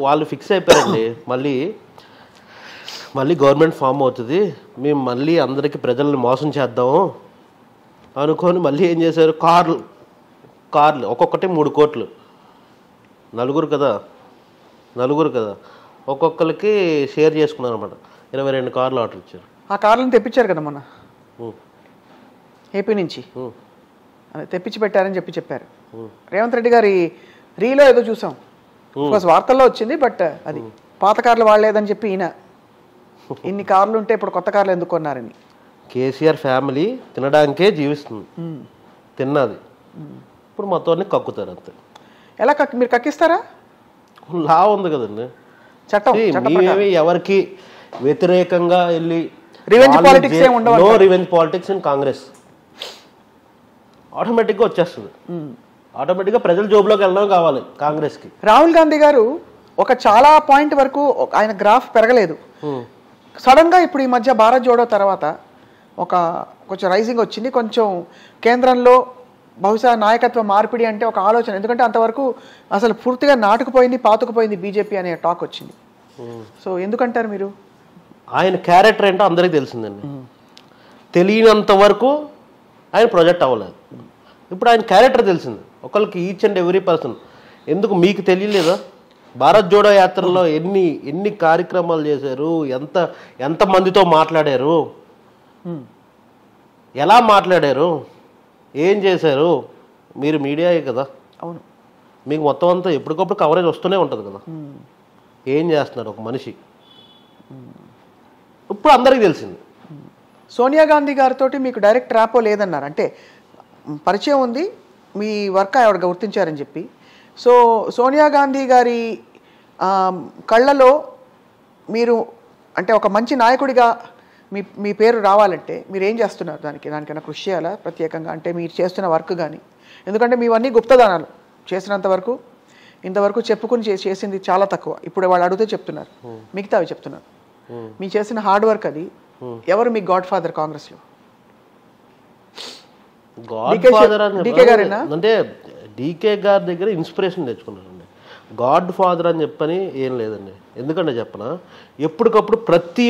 వాళ్ళు ఫిక్స్ అయిపోయారండి. మళ్ళీ మళ్ళీ గవర్నమెంట్ ఫామ్ అవుతుంది, మేము మళ్ళీ అందరికీ ప్రజల్ని మోసం చేద్దాము అనుకొని మళ్ళీ ఏం చేశారు, కార్లు ఒక్కొక్కటి 3 కోట్లు, నలుగురు కదా ఒక్కొక్కరికి షేర్ చేసుకున్నారు అనమాట. 22 కార్లు ఆర్డర్ ఇచ్చారు. ఆ కార్లను తెప్పించారు కదా మొన్న ఏపీ నుంచి, తెప్పించి పెట్టారని చెప్పారు. రేవంత్ రెడ్డి గారి రీలో ఏదో చూసాం, వార్తల్లో వచ్చింది, బట్ అది పాత కార్లు వాడలేదని చెప్పి ఈయన ఇన్ని కార్లు ఉంటే ఇప్పుడు కొత్త కార్లు ఎందుకు కొన్నారని. కేసీఆర్ ఫ్యామిలీ తినడానికే జీవిస్తుంది, తిన్నది ఇప్పుడు మొత్తాన్ని కక్కుతారు అంతే. ఎలా మీరు కక్కిస్తారా? లా ఉంది కదండి, చట్టం. మేమేమి ఎవరికి వ్యతిరేకంగా వెళ్ళి రివెంజ్ పాలిటిక్స్ ఏమి ఉండవు. No revenge politics in Congress. ఆటోమేటిక్గా వచ్చేస్తుంది, ఆటోమేటిక్గా ప్రజల జోబులోకి వెళ్ళడం కావాలి కాంగ్రెస్కి. రాహుల్ గాంధీ గారు ఒక చాలా పాయింట్ వరకు ఆయన గ్రాఫ్ పెరగలేదు, సడన్గా ఇప్పుడు ఈ మధ్య భారత్ జోడో తర్వాత కొంచెం రైజింగ్ వచ్చింది. కొంచెం కేంద్రంలో బహుశా నాయకత్వ మార్పిడి అంటే ఒక ఆలోచన, ఎందుకంటే అంతవరకు అసలు పూర్తిగా నాటుకుపోయింది, పాతుకుపోయింది బీజేపీ అనే టాక్ వచ్చింది. సో ఎందుకంటారు మీరు? ఆయన క్యారెక్టర్ ఏంటో అందరికీ తెలిసిందండి, తెలియనంత వరకు ఆయన ప్రొజెక్ట్ అవ్వలేదు. ఇప్పుడు ఆయన క్యారెక్టర్ తెలిసింది ఒకరికి, ఈచ్ అండ్ ఎవ్రీ పర్సన్. ఎందుకు మీకు తెలియలేదా? భారత్ జోడో యాత్రలో ఎన్ని కార్యక్రమాలు చేశారు, ఎంత మందితో మాట్లాడారు, ఎలా మాట్లాడారు, ఏం చేశారు? మీరు మీడియాయే కదా, అవును, మీకు మొత్తం అంతా ఎప్పటికప్పుడు కవరేజ్ వస్తూనే ఉంటుంది కదా. ఏం చేస్తున్నారు ఒక మనిషి, ఇప్పుడు అందరికీ తెలిసింది. సోనియా గాంధీ గారితో మీకు డైరెక్ట్ ర్యాపో లేదన్నారు, అంటే పరిచయం ఉంది, మీ వర్క్ ఆవిడ గుర్తించారని చెప్పి. సో సోనియా గాంధీ గారి కళ్ళలో మీరు అంటే ఒక మంచి నాయకుడిగా మీ పేరు రావాలంటే మీరు ఏం చేస్తున్నారు? దానికైనా కృషి చేయాలా ప్రత్యేకంగా? అంటే మీరు చేస్తున్న వర్క్ కానీ, ఎందుకంటే మీవన్నీ గుప్తదానాలు చేసినంత వరకు ఇంతవరకు చెప్పుకుని చేసింది చాలా తక్కువ. ఇప్పుడు వాళ్ళు అడిగితే చెప్తున్నారు, మిగతావి చెప్తున్నారు. మీరు చేసిన హార్డ్ వర్క్ అది. ఎవరు మీ గాడ్ ఫాదర్ కాంగ్రెస్లో? డీకే గారేనా? అంటే డీకే గారి దగ్గర ఇన్స్పిరేషన్ తెచ్చుకున్నారండి. గాడ్ ఫాదర్ అని చెప్పని ఏం లేదండి. ఎందుకంటే చెప్పనా, ఎప్పటికప్పుడు ప్రతి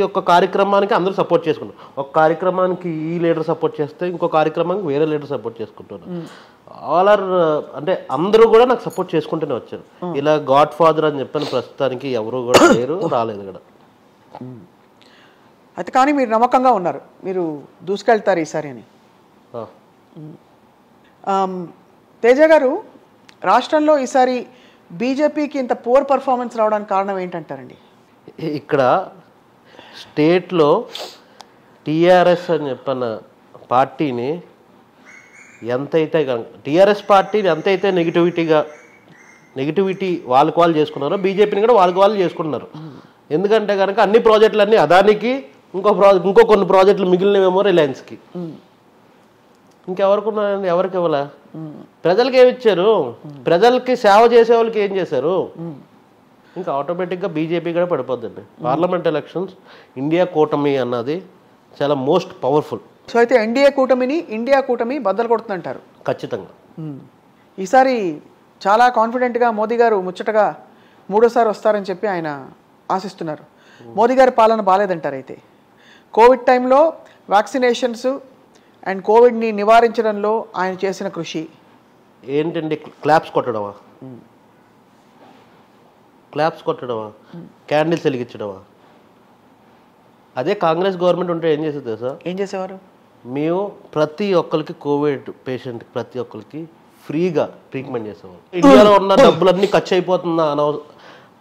ఒక్క కార్యక్రమానికి అందరూ సపోర్ట్ చేసుకుంటారు. ఒక కార్యక్రమానికి ఈ లీడర్ సపోర్ట్ చేస్తే ఇంకో కార్యక్రమానికి వేరే లీడర్ సపోర్ట్ చేసుకుంటారు. ఆల్ ఆర్ అంటే అందరూ కూడా నాకు సపోర్ట్ చేసుకుంటూనే వచ్చారు. ఇలా గాడ్ ఫాదర్ అని చెప్పని ప్రస్తుతానికి ఎవరు కూడా లేరు, రాలేదు కూడా. అయితే కానీ మీరు నమ్మకంగా ఉన్నారు, మీరు దూసుకెళ్తారు ఈసారి అని. తేజ గారు, రాష్ట్రంలో ఈసారి బీజేపీకి ఇంత పూర్ పర్ఫార్మెన్స్ రావడానికి కారణం ఏంటంటారండి? ఇక్కడ స్టేట్లో టీఆర్ఎస్ అని చెప్పిన పార్టీని ఎంతైతే టీఆర్ఎస్ పార్టీని ఎంతైతే నెగిటివిటీ వాళ్ళకి వాళ్ళు చేసుకున్నారో, బీజేపీని కూడా వాళ్ళకి వాళ్ళు చేసుకుంటున్నారు. ఎందుకంటే కనుక అన్ని ప్రాజెక్టులన్నీ అదానికి, ఇంకో కొన్ని ప్రాజెక్టులు మిగిలినవేమో రిలయన్స్కి. ఇంకెవరికి ఉన్నారండి? ఎవరికి ఇవ్వలే. ప్రజలకి ఏమి ఇచ్చారు? ప్రజలకి సేవ చేసే వాళ్ళకి ఏం చేశారు? ఇంకా ఆటోమేటిక్గా బీజేపీ కూడా పడిపోద్దండి. పార్లమెంట్ ఎలక్షన్స్ ఇండియా కూటమి అన్నది చాలా మోస్ట్ పవర్ఫుల్. సో అయితే ఇండియా కూటమి బద్దలు కొడుతుందంటారు? ఖచ్చితంగా. ఈసారి చాలా కాన్ఫిడెంట్గా మోదీ గారు ముచ్చటగా 3వ సారి వస్తారని చెప్పి ఆయన ఆశిస్తున్నారు. మోదీ గారి పాలన బాలేదంటారు. అయితే కోవిడ్ టైంలో వ్యాక్సినేషన్స్ అండ్ కోవిడ్ని నివారించడంలో ఆయన చేసిన కృషి ఏంటండి? క్లాప్స్ కొట్టడమా? క్యాండిల్స్ వెలిగించడమా? అదే కాంగ్రెస్ గవర్నమెంట్ ఉంటే ఏం చేసేది తెలుసా? ఏం చేసేవారు? మేము ప్రతి ఒక్కరికి కోవిడ్ పేషెంట్ ప్రతి ఒక్కరికి ఫ్రీగా ట్రీట్మెంట్ చేసేవాళ్ళం. ఇండియాలో ఉన్న డబ్బులన్నీ ఖర్చు అయిపోతుందా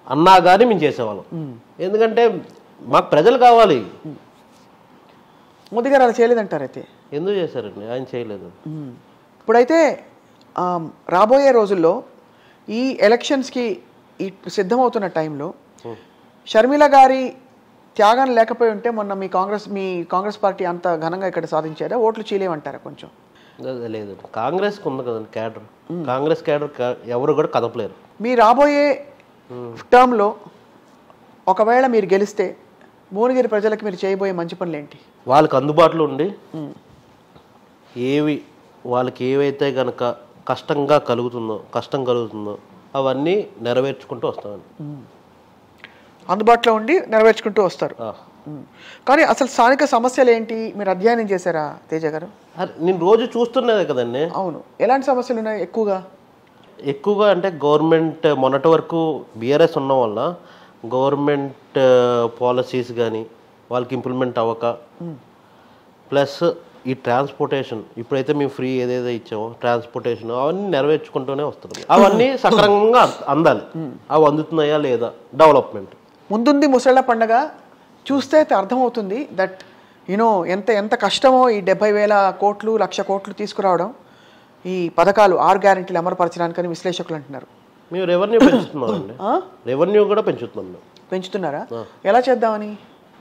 అన్నా కానీ మేము చేసేవాళ్ళం. ఎందుకంటే మాకు ప్రజలు కావాలి. మోదీ గారు అలా చేయలేదంటారు. అయితే ఎందుకు చేశారండి? ఆయన చేయలేదు. ఇప్పుడైతే రాబోయే రోజుల్లో ఈ ఎలక్షన్స్కి సిద్ధమవుతున్న టైంలో షర్మిల గారి త్యాగం లేకపోయి ఉంటే మొన్న మీ కాంగ్రెస్ పార్టీ అంత ఘనంగా ఇక్కడ సాధించారా? ఓట్లు చీలేమంటారా? కొంచెం లేదు, కాంగ్రెస్కి ఉంది కదండి క్యాడర్. కాంగ్రెస్ క్యాడర్ ఎవరు కూడా కదపలేరు. మీ రాబోయే టర్మ్లో ఒకవేళ మీరు గెలిస్తే భువనగిరి ప్రజలకు మీరు చేయబోయే మంచి పనులు ఏంటి? వాళ్ళకి అందుబాటులో ఉండి వాళ్ళకి ఏవైతే కనుక కష్టం కలుగుతుందో అవన్నీ నెరవేర్చుకుంటూ వస్తామండి. అందుబాటులో ఉండి నెరవేర్చుకుంటూ వస్తారు. కానీ అసలు స్థానిక సమస్యలు ఏంటి మీరు అధ్యయనం చేశారా తేజ గారు? నేను రోజు చూస్తున్నదే కదండి. అవును, ఎలాంటి సమస్యలు ఉన్నాయి ఎక్కువగా అంటే గవర్నమెంట్ మొన్నటి వరకు బీఆర్ఎస్ ఉన్న వల్ల గవర్నమెంట్ పాలసీస్ కానీ వాళ్ళకి ఇంప్లిమెంట్ అవ్వక, ప్లస్ ఈ ట్రాన్స్పోర్టేషన్ ఇప్పుడైతే మేము ఫ్రీ ఏదైతే ఇచ్చామో ట్రాన్స్పోర్టేషన్ అవన్నీ నెరవేర్చుకుంటూనే వస్తున్నాం. అవన్నీ సక్రమంగా అందాలి. అవి అందుతున్నాయా లేదా? డెవలప్మెంట్ ముందుంది ముసళ్ళ పండగ చూస్తే అర్థమవుతుంది దట్ ఎంత కష్టమో ఈ 70,000 కోట్లు 1,00,000 కోట్లు తీసుకురావడం, ఈ పథకాలు 6 గ్యారెంటీలు అమలుపరచడానికని విశ్లేషకులు అంటున్నారు. మేము రెవెన్యూ పెంచుతున్నామండి. రెవెన్యూ కూడా పెంచుతున్నారా? ఎలా చేద్దామని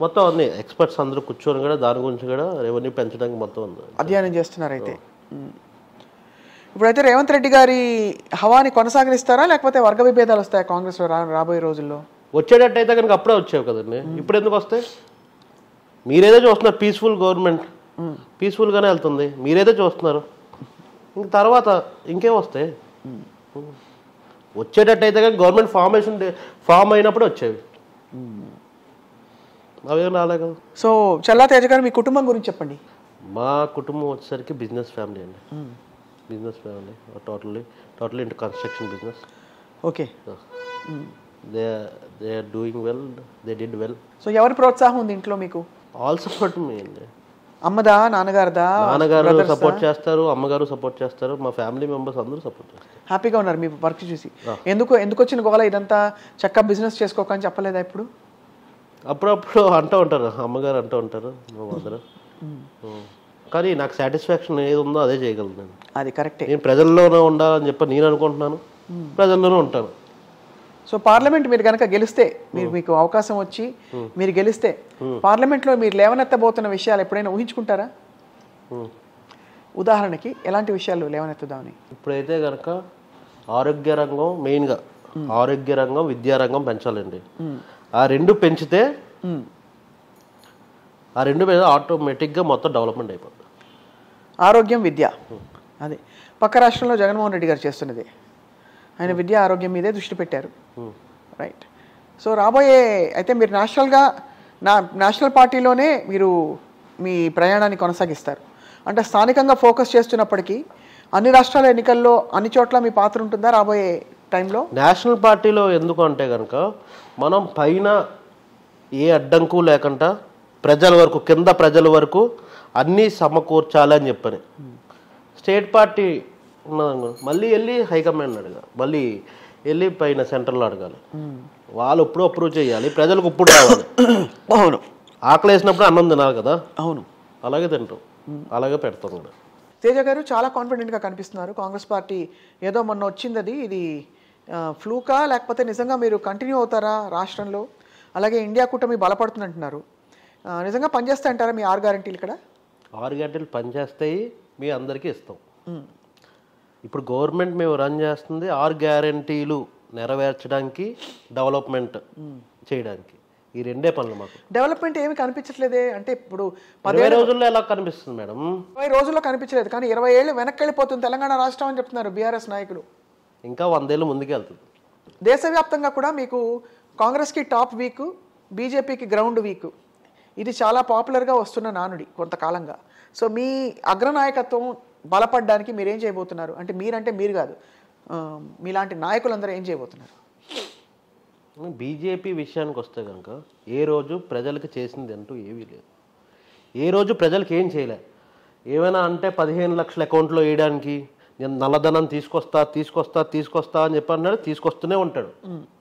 మొత్తం అన్ని ఎక్స్పర్ట్స్ అందరూ కూర్చొని కూడా దాని గురించి కూడా రెవెన్యూ పెంచడానికి మొత్తం అధ్యయనం చేస్తున్నారు. అయితే ఇప్పుడైతే రేవంత్ రెడ్డి గారి హవాని కొనసాగిస్తారా లేకపోతే వర్గ విభేదాలు వస్తాయా కాంగ్రెస్లో రాబోయే రోజుల్లో? వచ్చేటట్టయితే కనుక అప్పుడే వచ్చేవి కదండి, ఇప్పుడు ఎందుకు వస్తాయి? మీరేదో చూస్తున్నారు పీస్ఫుల్ గవర్నమెంట్, పీస్ఫుల్గానే వెళ్తుంది, మీరేదో చూస్తున్నారు. ఇంక తర్వాత ఇంకేం వస్తాయి? వచ్చేటట్టయితే కానీ గవర్నమెంట్ ఫామ్ అయినప్పుడు వచ్చేవి, అవేం రాలే కదా. సో చల్లా తేజ గారు మీ కుటుంబం గురించి చెప్పండి. మా కుటుంబం వచ్చేసరికి బిజినెస్ ఫ్యామిలీ అండి. Business family, totally into construction business. Okay. They are doing well, they did well. So ఎవరి ప్రోత్సాహం ఉంది ఇంట్లో మీకు? ఆల్ సపోర్ట్ మీ అండి. అమ్మదా, నాన్నగారు సపోర్ట్ చేస్తారు, అమ్మగారు సపోర్ట్ చేస్తారు, మా ఫ్యామిలీ మెంబర్స్ అందరూ సపోర్ట్ చేస్తారు. హ్యాపీగా ఉన్నారు మీ వర్క్ చూసి? ఎందుకు వచ్చిన గోల ఇదంతా చక్కగా బిజినెస్ చేసుకోకని చెప్పలేదా ఇప్పుడు? అప్పుడప్పుడు అంటూ ఉంటారు, అమ్మగారు అంటూ ఉంటారు, మా మదర్. కానీ నాకు సాటిస్ఫాక్షన్ ఏది ఉందో అదే చేయగలను. అది కరెక్టే. నేను ప్రజల్లోనే ఉండాలని చెప్పి నేను అనుకుంటున్నాను, ప్రజల్లోనే ఉంటాను. సో పార్లమెంట్ మీరు కనుక గెలిస్తే, మీకు అవకాశం వచ్చి మీరు గెలిస్తే పార్లమెంట్లో మీరు లేవనెత్తబోతున్న విషయాలు ఎప్పుడైనా ఊహించుకుంటారా? ఉదాహరణకి ఎలాంటి విషయాలు లేవనెత్తుదామని? ఇప్పుడైతే కనుక ఆరోగ్య రంగం, మెయిన్గా ఆరోగ్య రంగం, విద్యారంగం పెంచాలండి. ఆ రెండు పెంచితే ఆటోమేటిక్గా మొత్తం డెవలప్మెంట్ అయిపోతుంది. ఆరోగ్యం, విద్య, అదే పక్క రాష్ట్రంలో జగన్మోహన్ రెడ్డి గారు చేస్తున్నది. ఆయన విద్య ఆరోగ్యం మీదే దృష్టి పెట్టారు. రైట్. సో రాబోయే అయితే మీరు నేషనల్ పార్టీలోనే మీరు మీ ప్రయాణాన్ని కొనసాగిస్తారు అంటే స్థానికంగా ఫోకస్ చేస్తున్నప్పటికీ అన్ని రాష్ట్రాల ఎన్నికల్లో అన్ని చోట్ల మీ పాత్ర ఉంటుందా రాబోయే టైంలో? నేషనల్ పార్టీలో ఎందుకు అంటే కనుక మనం పైన ఏ అడ్డంకు లేకుండా ప్రజల వరకు, కింద ప్రజల వరకు అన్నీ సమకూర్చాలని చెప్పని. స్టేట్ పార్టీ ఉన్నదనుకో మళ్ళీ వెళ్ళి హైకమాండ్ అడగాలి, మళ్ళీ వెళ్ళి పైన సెంట్రల్లో అడగాలి. వాళ్ళు ఇప్పుడు అప్రూవ్ చేయాలి, ప్రజలకు ఇప్పుడు రావాలి. అవును, ఆకలి వేసినప్పుడు అన్నం తినాలి కదా. అవును, అలాగే తింటాం, అలాగే పెడతాం కూడా. తేజ గారు చాలా కాన్ఫిడెంట్గా కనిపిస్తున్నారు. కాంగ్రెస్ పార్టీ ఏదో మొన్న వచ్చింది, ఇది ఫ్లూకా లేకపోతే నిజంగా మీరు కంటిన్యూ అవుతారా రాష్ట్రంలో? అలాగే ఇండియా కూటమి బలపడుతుందంటున్నారు, నిజంగా పనిచేస్తాయంటారా మీ 6 గ్యారెంటీలు? ఇక్కడ 6 గ్యారెంటీలు పనిచేస్తాయి, మీ అందరికీ ఇస్తాం. ఇప్పుడు గవర్నమెంట్ మేము రన్ చేస్తుంది 6 గ్యారెంటీలు నెరవేర్చడానికి, డెవలప్మెంట్ చేయడానికి. ఈ రెండే పనులు మాకు. డెవలప్మెంట్ ఏమి కనిపించట్లేదే అంటే ఇప్పుడు 10 రోజుల్లో ఎలా కనిపిస్తుంది మేడం? 20 రోజుల్లో కనిపించలేదు, కానీ 20 ఏళ్ళు వెనక్కి వెళ్ళిపోతుంది తెలంగాణ రాష్ట్రం అని చెప్తున్నారు బీఆర్ఎస్ నాయకులు. ఇంకా 100 ఏళ్ళు ముందుకు వెళ్తుంది. దేశవ్యాప్తంగా కూడా మీకు కాంగ్రెస్కి టాప్ వీక్, బీజేపీకి గ్రౌండ్ వీక్, ఇది చాలా పాపులర్గా వస్తున్న నానుడి కొంతకాలంగా. సో మీ అగ్రనాయకత్వం బలపడడానికి మీరేం చేయబోతున్నారు? అంటే మీరు కాదు, మీలాంటి నాయకులందరూ ఏం చేయబోతున్నారు? బీజేపీ విషయానికి వస్తే కనుక ఏ రోజు ప్రజలకు చేసింది అంటూ ఏమీ లేదు. ఏ రోజు ప్రజలకు ఏం చేయలే. ఏమైనా అంటే 15 లక్షల అకౌంట్లో వేయడానికి నేను నల్లధనం తీసుకొస్తా అని చెప్పన్నాడు, తీసుకొస్తూనే ఉంటాడు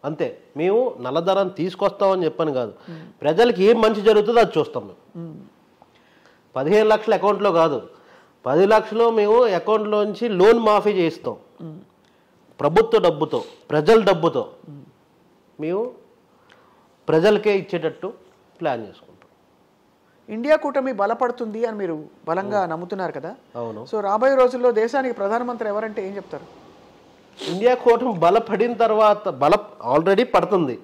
అంతే. మేము నల్లధనం తీసుకొస్తామని చెప్పని కాదు, ప్రజలకి ఏం మంచి జరుగుతుందో అది చూస్తాం మేము. 15 లక్షల అకౌంట్లో కాదు, 10 లక్షలు మేము అకౌంట్లోంచి లోన్ మాఫీ చేయిస్తాం. ప్రభుత్వ డబ్బుతో, ప్రజల డబ్బుతో మేము ప్రజలకే ఇచ్చేటట్టు ప్లాన్ చేసుకుంటాం. ఇండియా కూటమి బలపడుతుంది అని మీరు బలంగా నమ్ముతున్నారు కదా? అవును. సో రాబోయే రోజుల్లో దేశానికి ప్రధానమంత్రి ఎవరంటే ఏం చెప్తారు? ఇండియా కూటమి బలపడిన తర్వాత, ఆల్రెడీ పడుతుంది,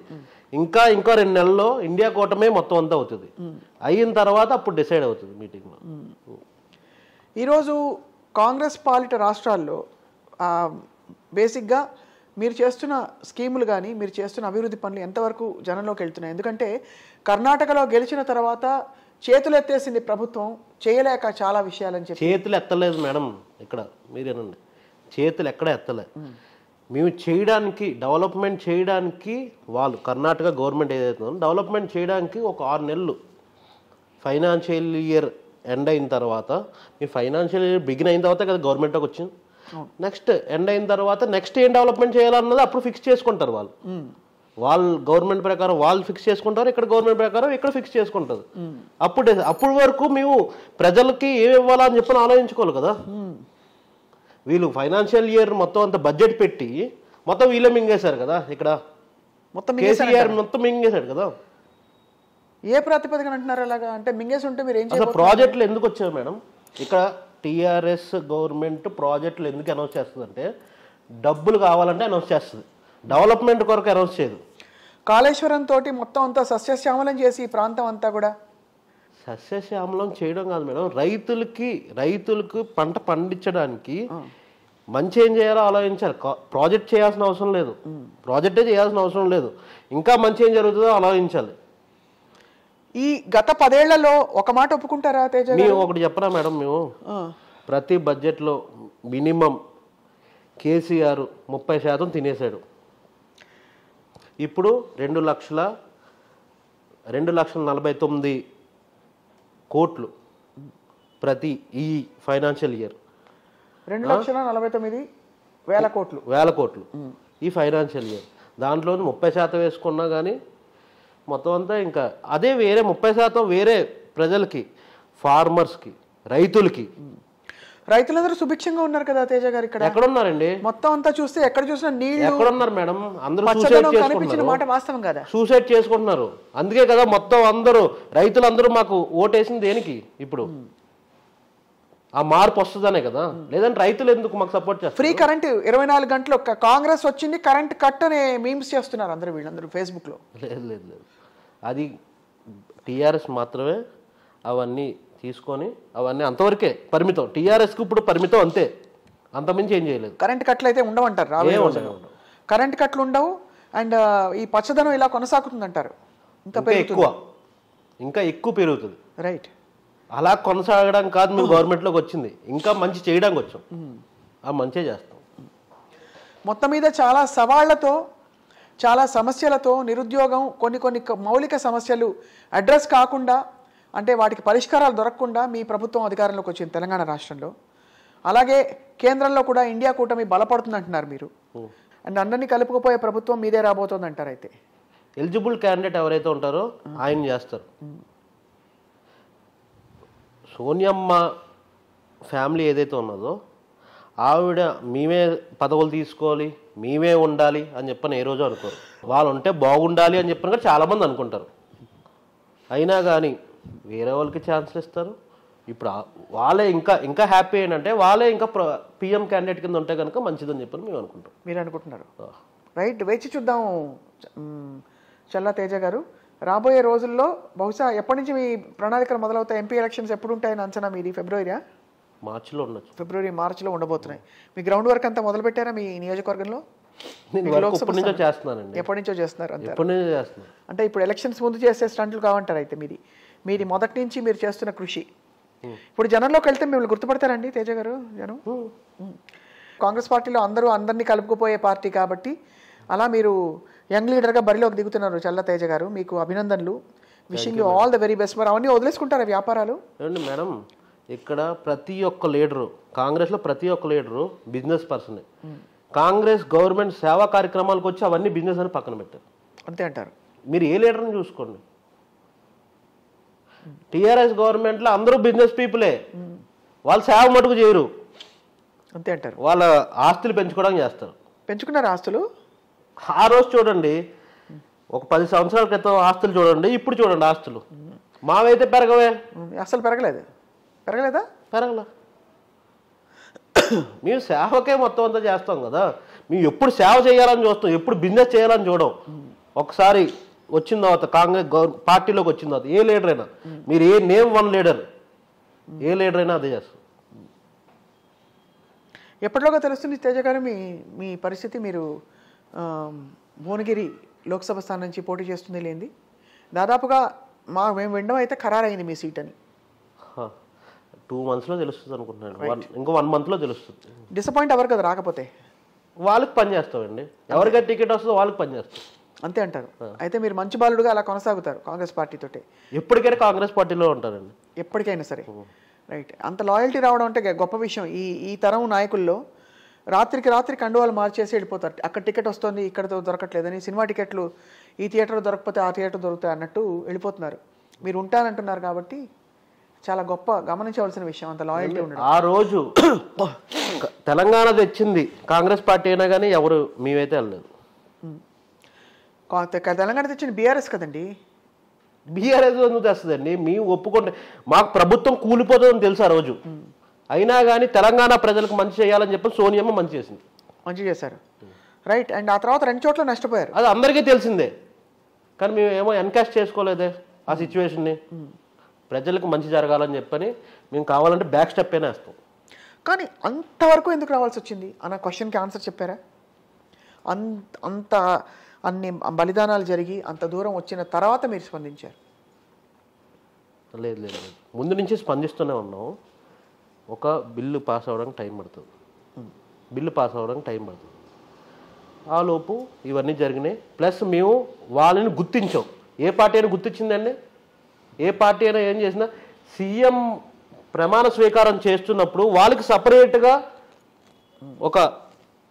ఇంకా 2 నెలల్లో ఇండియా కూటమే మొత్తం అంతా అవుతుంది. అయిన తర్వాత అప్పుడు డిసైడ్ అవుతుంది మీటింగ్లో. ఈరోజు కాంగ్రెస్ పాలిట రాష్ట్రాల్లో బేసిక్గా మీరు చేస్తున్న స్కీములు కానీ మీరు చేస్తున్న అభివృద్ధి పనులు ఎంతవరకు జనంలోకి వెళ్తున్నాయి? ఎందుకంటే కర్ణాటకలో గెలిచిన తర్వాత చేతులు ఎత్తేసింది ప్రభుత్వం, చేయలేక చాలా విషయాలని చెప్పి. చేతులు ఎత్తలేదు మేడం, ఇక్కడ మీరేనండి, చేతులు ఎక్కడ ఎత్తలేదు. మేము చేయడానికి, డెవలప్మెంట్ చేయడానికి, వాళ్ళు కర్ణాటక గవర్నమెంట్ ఏదైతే ఉందో డెవలప్మెంట్ చేయడానికి ఒక 6 నెలలు ఫైనాన్షియల్ ఇయర్ ఎండ్ అయిన తర్వాత, మీ ఫైనాన్షియల్ ఇయర్ బిగిన్ అయిన తర్వాత కదా గవర్నమెంట్కి వచ్చింది. నెక్స్ట్ ఎండ్ అయిన తర్వాత నెక్స్ట్ ఏం డెవలప్మెంట్ చేయాలన్నది అప్పుడు ఫిక్స్ చేసుకుంటారు వాళ్ళు. వాళ్ళు గవర్నమెంట్ ప్రకారం వాళ్ళు ఫిక్స్ చేసుకుంటారు, ఇక్కడ గవర్నమెంట్ ప్రకారం ఇక్కడ ఫిక్స్ చేసుకుంటారు. అప్పుడు వరకు మేము ప్రజలకి ఏమి ఇవ్వాలని చెప్పని ఆలోచించుకోవాలి కదా. వీళ్ళు ఫైనాన్షియల్ ఇయర్ మొత్తం అంత బడ్జెట్ పెట్టి మొత్తం వీళ్ళే మింగేశారు కదా. ఇక్కడ మొత్తం కేసీఆర్ మొత్తం మింగేశాడు కదా. ఏ ప్రాతిపదికన అంటున్నారు అలాగా? అంటే మింగేసి ఉంటే మీరు ఏం చేయాలి? ప్రాజెక్టులు ఎందుకు వచ్చాయి మేడం? ఇక్కడ టీఆర్ఎస్ గవర్నమెంట్ ప్రాజెక్టులు ఎందుకు అనౌన్స్ చేస్తుంది అంటే డబ్బులు కావాలంటే అనౌన్స్ చేస్తుంది, డెవలప్మెంట్ కొరకు అనౌన్స్ చేయదు. కాళేశ్వరం తోటి మొత్తం అంతా సస్యశ్యామలం చేసి ఈ ప్రాంతం అంతా కూడా సస్యశ్యామలం చేయడం కాదు మేడం, రైతులకు పంట పండించడానికి మంచి ఏం చేయాలో ఆలోచించాలి. ప్రాజెక్ట్ చేయాల్సిన అవసరం లేదు, ప్రాజెక్టే చేయాల్సిన అవసరం లేదు, ఇంకా మంచి ఏం జరుగుతుందో ఆలోచించాలి. ఈ గత 10 ఏళ్లలో ఒక మాట ఒప్పుకుంటారా తేజ? మేము ఒకటి చెప్పరా మేడం, మేము ప్రతి బడ్జెట్లో మినిమం కేసీఆర్ 30% తినేశాడు. ఇప్పుడు 2,49,00,000 కోట్లు ప్రతి ఈ ఫైనాన్షియల్ ఇయర్. 2,49,000 కోట్లు ఈ ఫైనాన్షియల్ ఇయర్. దాంట్లో 30% వేసుకున్నా కానీ మొత్తం అంతా ఇంకా అదే వేరే 30% వేరే ప్రజలకి, ఫార్మర్స్కి, రైతులందరూ సుభిక్షంగా ఉన్నారు కదా తేజ గారు. ఇక్కడ ఎక్కడున్నారండి? మొత్తం అంతా చూస్తే ఎక్కడ చూసినా నీళ్లు. ఎక్కడున్నారు మేడం? అందరూ సూసైడ్ చేసుకుంటున్నారు. అందుకే కదా మొత్తం అందరూ రైతులందరూ మాకు ఓటేసింది దేనికి? ఇప్పుడు ఆ మార్పు వస్తుందనే కదా, లేదంటే రైతులు ఎందుకు మాకు సపోర్ట్ చేస్తారు? ఫ్రీ కరెంట్ 24 గంటలు కాంగ్రెస్ వచ్చింది, కరెంట్ కట్ అనే మీమ్స్ చేస్తున్నారు అందరూ వీళ్ళందరూ ఫేస్బుక్ లో. లేదు, అది టీఆర్ఎస్ మాత్రమే అవన్నీ తీసుకొని అవన్నీ అంతవరకే పరిమితం. టీఆర్ఎస్కి ఇప్పుడు పరిమితం అంతే, అంతమించి ఏం చేయలేదు. కరెంట్ కట్లు అయితే ఉండవంటారు, కరెంట్ కట్లు ఉండవు. అండ్ ఈ పచ్చదనం ఇలా కొనసాగుతుందంటారు, ఇంకా ఎక్కువ పెరుగుతుంది. రైట్, అలా కొనసాగడం కాదు మేము గవర్నమెంట్లోకి వచ్చింది, ఇంకా మంచి చేయడానికి వచ్చాం, ఆ మంచి చేస్తాం. మొత్తం మీద చాలా సవాళ్లతో, చాలా సమస్యలతో, నిరుద్యోగం, కొన్ని మౌలిక సమస్యలు అడ్రస్ కాకుండా, అంటే వాటికి పరిష్కారాలు దొరకకుండా మీ ప్రభుత్వం అధికారంలోకి వచ్చింది తెలంగాణ రాష్ట్రంలో. అలాగే కేంద్రంలో కూడా ఇండియా కూటమి బలపడుతుంది అంటున్నారు మీరు. అండ్ అందరినీ కలుపుకుపోయే ప్రభుత్వం మీదే రాబోతోంది అంటారు. అయితే ఎలిజిబుల్ క్యాండిడేట్ ఎవరైతే ఉంటారో ఆయన చేస్తారు. సోనియమ్మ ఫ్యామిలీ ఏదైతే ఉన్నదో ఆవిడ మేమే పదవులు తీసుకోవాలి, మేమే ఉండాలి అని చెప్పని ఏ రోజు అనుకోరు. వాళ్ళు ఉంటే బాగుండాలి అని చెప్పిన కూడా చాలామంది అనుకుంటారు. అయినా కానీ వేరే వాళ్ళకి ఛాన్స్లు ఇస్తారు. ఇప్పుడు వాళ్ళే ఇంకా హ్యాపీ ఏంటంటే వాళ్ళే ఇంకా పిఎం క్యాండిడేట్ కింద ఉంటే కనుక మంచిదని చెప్పని మేము అనుకుంటాం. మీరు అనుకుంటున్నారు? రైట్, వేచి చూద్దాం చల్లా తేజ గారు. రాబోయే రోజుల్లో బహుశా ఎప్పటి నుంచి మీ ప్రణాళికలు మొదలవుతాయి? ఎంపీ ఎలక్షన్స్ ఎప్పుడు ఉంటాయని అంచనా మీది? మార్చిలో ఉండొచ్చు. మార్చిలో ఉండబోతున్నాయి. మీ గ్రౌండ్ వర్క్ అంతా మొదలు పెట్టారా మీ నియోజకవర్గంలో? ఎప్పటి నుంచో చేస్తున్నారు అంతే. అంటే ఇప్పుడు ఎలక్షన్స్ ముందు చేసే స్టంట్లు కావంటారు అయితే మీది మొదటి నుంచి మీరు చేస్తున్న కృషి. ఇప్పుడు జనంలోకి వెళ్తే మిమ్మల్ని గుర్తుపడతారండి తేజ గారు? జనం కాంగ్రెస్ పార్టీలో అందరినీ కలుపుకుపోయే పార్టీ కాబట్టి అలా మీరు యంగ్ లీడర్గా బరిలోకి దిగుతున్నారు చల్లా తేజ గారు. మీకు అభినందనలు. Wishing you all the very best. మరి అవన్నీ వదిలేసుకుంటారా వ్యాపారాలు? ఏమండి మేడం, ఇక్కడ ప్రతి ఒక్క లీడరు, కాంగ్రెస్లో ప్రతి ఒక్క లీడరు బిజినెస్ పర్సనే. కాంగ్రెస్ గవర్నమెంట్ సేవా కార్యక్రమాలకు వచ్చి అవన్నీ బిజినెస్ అని పక్కన పెట్టారు. అంతే అంటారు? మీరు ఏ లీడర్ని చూసుకోండి. టీఆర్ఎస్ గవర్నమెంట్లో అందరూ బిజినెస్ పీపులే, వాళ్ళు సేవ మటుకు చేయరు. అంతే అంటారు? వాళ్ళ ఆస్తులు పెంచుకోవడానికి చేస్తారు. పెంచుకున్నారు ఆస్తులు? ఆ రోజు చూడండి, ఒక 10 సంవత్సరాల క్రితం ఆస్తులు చూడండి, ఇప్పుడు చూడండి ఆస్తులు. మావైతే పెరగవే, అసలు పెరగలేదా? పెరగల. మేము సేవకే మొత్తం అంతా చేస్తాం కదా. మేము ఎప్పుడు సేవ చేయాలని చూస్తాం, ఎప్పుడు బిజినెస్ చేయాలని చూడం. ఒకసారి వచ్చిన తర్వాత కాంగ్రెస్ పార్టీలోకి వచ్చిన తర్వాత ఏ లీడర్ అయినా, మీరు ఏ నేమ్ వన్ లీడర్, ఏ లీడర్ అయినా అదే చేస్తాం. ఎప్పటిలోగా తెలుస్తుంది తేజ గారు మీ పరిస్థితి? మీరు భువనగిరి లోక్సభ స్థానం నుంచి పోటీ చేస్తుంది లేంది. దాదాపుగా మేము వినడం అయితే ఖరారైంది మీ సీట్ అని. 2 monthsలో తెలుస్తుంది అనుకుంటున్నాను, ఇంకో 1 monthలో తెలుస్తుంది. డిసప్పాయింట్ అవ్వరు కదా రాకపోతే? వాళ్ళకి పని చేస్తామండి, ఎవరికైతే టికెట్ వస్తుందో వాళ్ళకి పని చేస్తాం అంతే అంటారు. అయితే మీరు మంచి బాలుడుగా అలా కొనసాగుతారు కాంగ్రెస్ పార్టీతోటే? ఎప్పటికైనా కాంగ్రెస్ పార్టీలో ఉంటారండి, ఎప్పటికైనా సరే. రైట్. అంత లాయల్టీ రావడం అంటే గొప్ప విషయం. ఈ తరం నాయకుల్లో రాత్రి కండువాలు మార్చేసి వెళ్ళిపోతారు. అక్కడ టికెట్ వస్తుంది, ఇక్కడ దొరకట్లేదని, సినిమా టికెట్లు ఈ థియేటర్ దొరకకపోతే ఆ థియేటర్ దొరుకుతాయి అన్నట్టు వెళ్ళిపోతున్నారు. మీరు ఉంటానంటున్నారు కాబట్టి చాలా గొప్ప గమనించవలసిన విషయం అంత లాయల్టీ ఉండడం. ఆ రోజు తెలంగాణ తెచ్చింది కాంగ్రెస్ పార్టీ అయినా కానీ ఎవరు మేమైతే వెళ్ళలేదు. తెలంగాణ తెచ్చింది బీఆర్ఎస్ కదండి. బీఆర్ఎస్ ఎందుకు తెస్తుందండి? మేము ఒప్పుకుంటే మాకు ప్రభుత్వం కూలిపోతుందని తెలుసు ఆ రోజు, అయినా కానీ తెలంగాణ ప్రజలకు మంచి చేయాలని చెప్పి సోనియమ్మ మంచి చేసింది. మంచి చేశారు. రైట్. అండ్ ఆ తర్వాత 2 చోట్ల నష్టపోయారు, అది అందరికీ తెలిసిందే. కానీ మేము ఏమో ఎన్కాష్ చేసుకోలేదే ఆ సిచ్యువేషన్ని. ప్రజలకు మంచి జరగాలని చెప్పని మేము కావాలంటే బ్యాక్ స్టెప్ అయినా వేస్తాం. కానీ అంతవరకు ఎందుకు రావాల్సి వచ్చింది అన్న క్వశ్చన్కి ఆన్సర్ చెప్పారా? అన్ని బలిదానాలు జరిగి అంత దూరం వచ్చిన తర్వాత మీరు స్పందించారు? లేదు, ముందు నుంచి స్పందిస్తూనే ఉన్నాం. ఒక బిల్లు పాస్ అవ్వడానికి టైం పడుతుంది, ఆ లోపు ఇవన్నీ జరిగినాయి. ప్లస్ మేము వాళ్ళని గుర్తించాం. ఏ పార్టీ అయినా గుర్తించిందండి? ఏ పార్టీ అయినా ఏం చేసినా సీఎం ప్రమాణ స్వీకారం చేస్తున్నప్పుడు వాళ్ళకి సపరేట్గా ఒక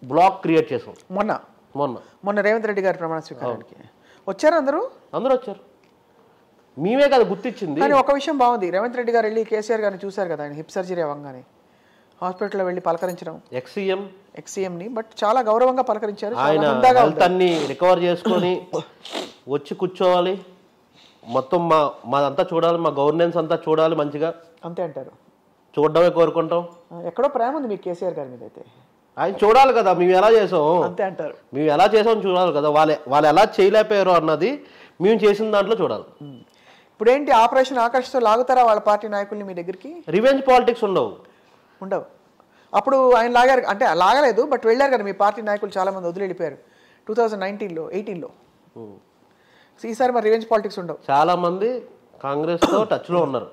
బ్లాక్ క్రియేట్ చేసాం. మొన్న రేవంత్ రెడ్డి గారి ప్రమాణ స్వీకారానికి వచ్చారు అందరూ వచ్చారు. మేమే కదా గుర్తించింది. కానీ ఒక విషయం బాగుంది, రేవంత్ రెడ్డి గారు వెళ్ళి కేసీఆర్ గారిని చూశారు కదా, ఆయన హిప్ సర్జరీ అవ్వగానే హాస్పిటల్లో వెళ్ళి పలకరించడం, ఎక్స్సీఎంని బట్ చాలా గౌరవంగా పలకరించారు. ఆయన హెల్త్ అన్ని రికవర్ చేసుకొని వచ్చి కూర్చోవాలి, మొత్తం మాదంతా చూడాలి, మా గవర్నెన్స్ అంతా చూడాలి మంచిగా. అంతే అంటారు? చూడడమే కోరుకుంటాం. ఎక్కడో ప్రేమ ఉంది మీకు కేసీఆర్ గారి మీద. అయితే ఆయన చూడాలి కదా మేము ఎలా చేసాం. అంతే అంటారు? మేము ఎలా చేసాం చూడాలి కదా, వాళ్ళు ఎలా చేయలేకపోయారు అన్నది మేము చేసిన దాంట్లో చూడాలి. ఇప్పుడు ఏంటి ఆపరేషన్ ఆకర్షితో లాగుతారా వాళ్ళ పార్టీ నాయకుల్ని మీ దగ్గరికి? రివెంజ్ పాలిటిక్స్ ఉండవు. అప్పుడు ఆయన లాగారు అంటే లాగలేదు, బట్ వెళ్ళారు కదా మీ పార్టీ నాయకులు చాలా మంది వదిలి వెళ్ళిపోయారు 2019లో 18లో. ఈసారి మరి రివెంజ్ పాలిటిక్స్ ఉండవు. చాలా మంది కాంగ్రెస్తో టచ్లో ఉన్నారు,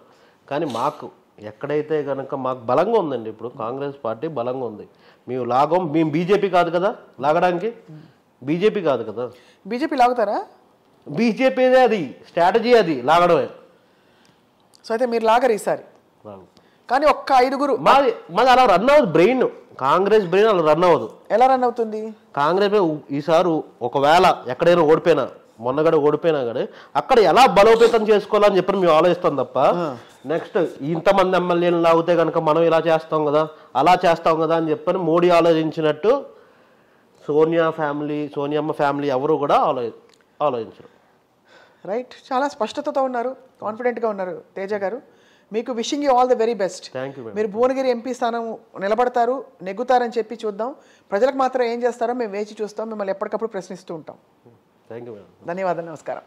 కానీ మాకు ఎక్కడైతే కనుక మాకు బలంగా ఉందండి. ఇప్పుడు కాంగ్రెస్ పార్టీ బలంగా ఉంది. మేము బీజేపీ కాదు కదా లాగడానికి, బీజేపీ కాదు కదా. బీజేపీ లాగుతారా? బీజేపీదే అది స్ట్రాటజీ, అది లాగడమే. సో అయితే మీరు లాగరు ఈసారి. కానీ ఒక్క 5 మాది అలా రన్ అవ్వదు బ్రెయిన్, కాంగ్రెస్ బ్రెయిన్ అలా రన్ అవ్వదు. ఎలా రన్ అవుతుంది? కాంగ్రెస్ ఈసారి ఒకవేళ ఎక్కడైనా ఓడిపోయినా, మొన్నగడ ఓడిపోయినా కానీ అక్కడ ఎలా బలోపేతం చేసుకోవాలని చెప్పి మేము ఆలోచిస్తాం తప్ప నెక్స్ట్ ఇంతమంది ఎమ్మెల్యేలు లాగితే కనుక మనం ఇలా చేస్తాం కదా, అలా చేస్తాం కదా అని చెప్పని మోడీ ఆలోచించినట్టు సోనియమ్మ ఫ్యామిలీ ఎవరు కూడా ఆలోచించరు. రైట్. చాలా స్పష్టతతో ఉన్నారు, కాన్ఫిడెంట్గా ఉన్నారు తేజ గారు. మీకు wishing you all the very best. మీరు భువనగిరి ఎంపీ స్థానం నిలబడతారు, నెగ్గుతారని చెప్పి చూద్దాం. ప్రజలకు మాత్రం ఏం చేస్తారో మేము వేచి చూస్తాం, మిమ్మల్ని ఎప్పటికప్పుడు ప్రశ్నిస్తూ ఉంటాం. Thank you. ధన్యవాదాలు. నమస్కారం.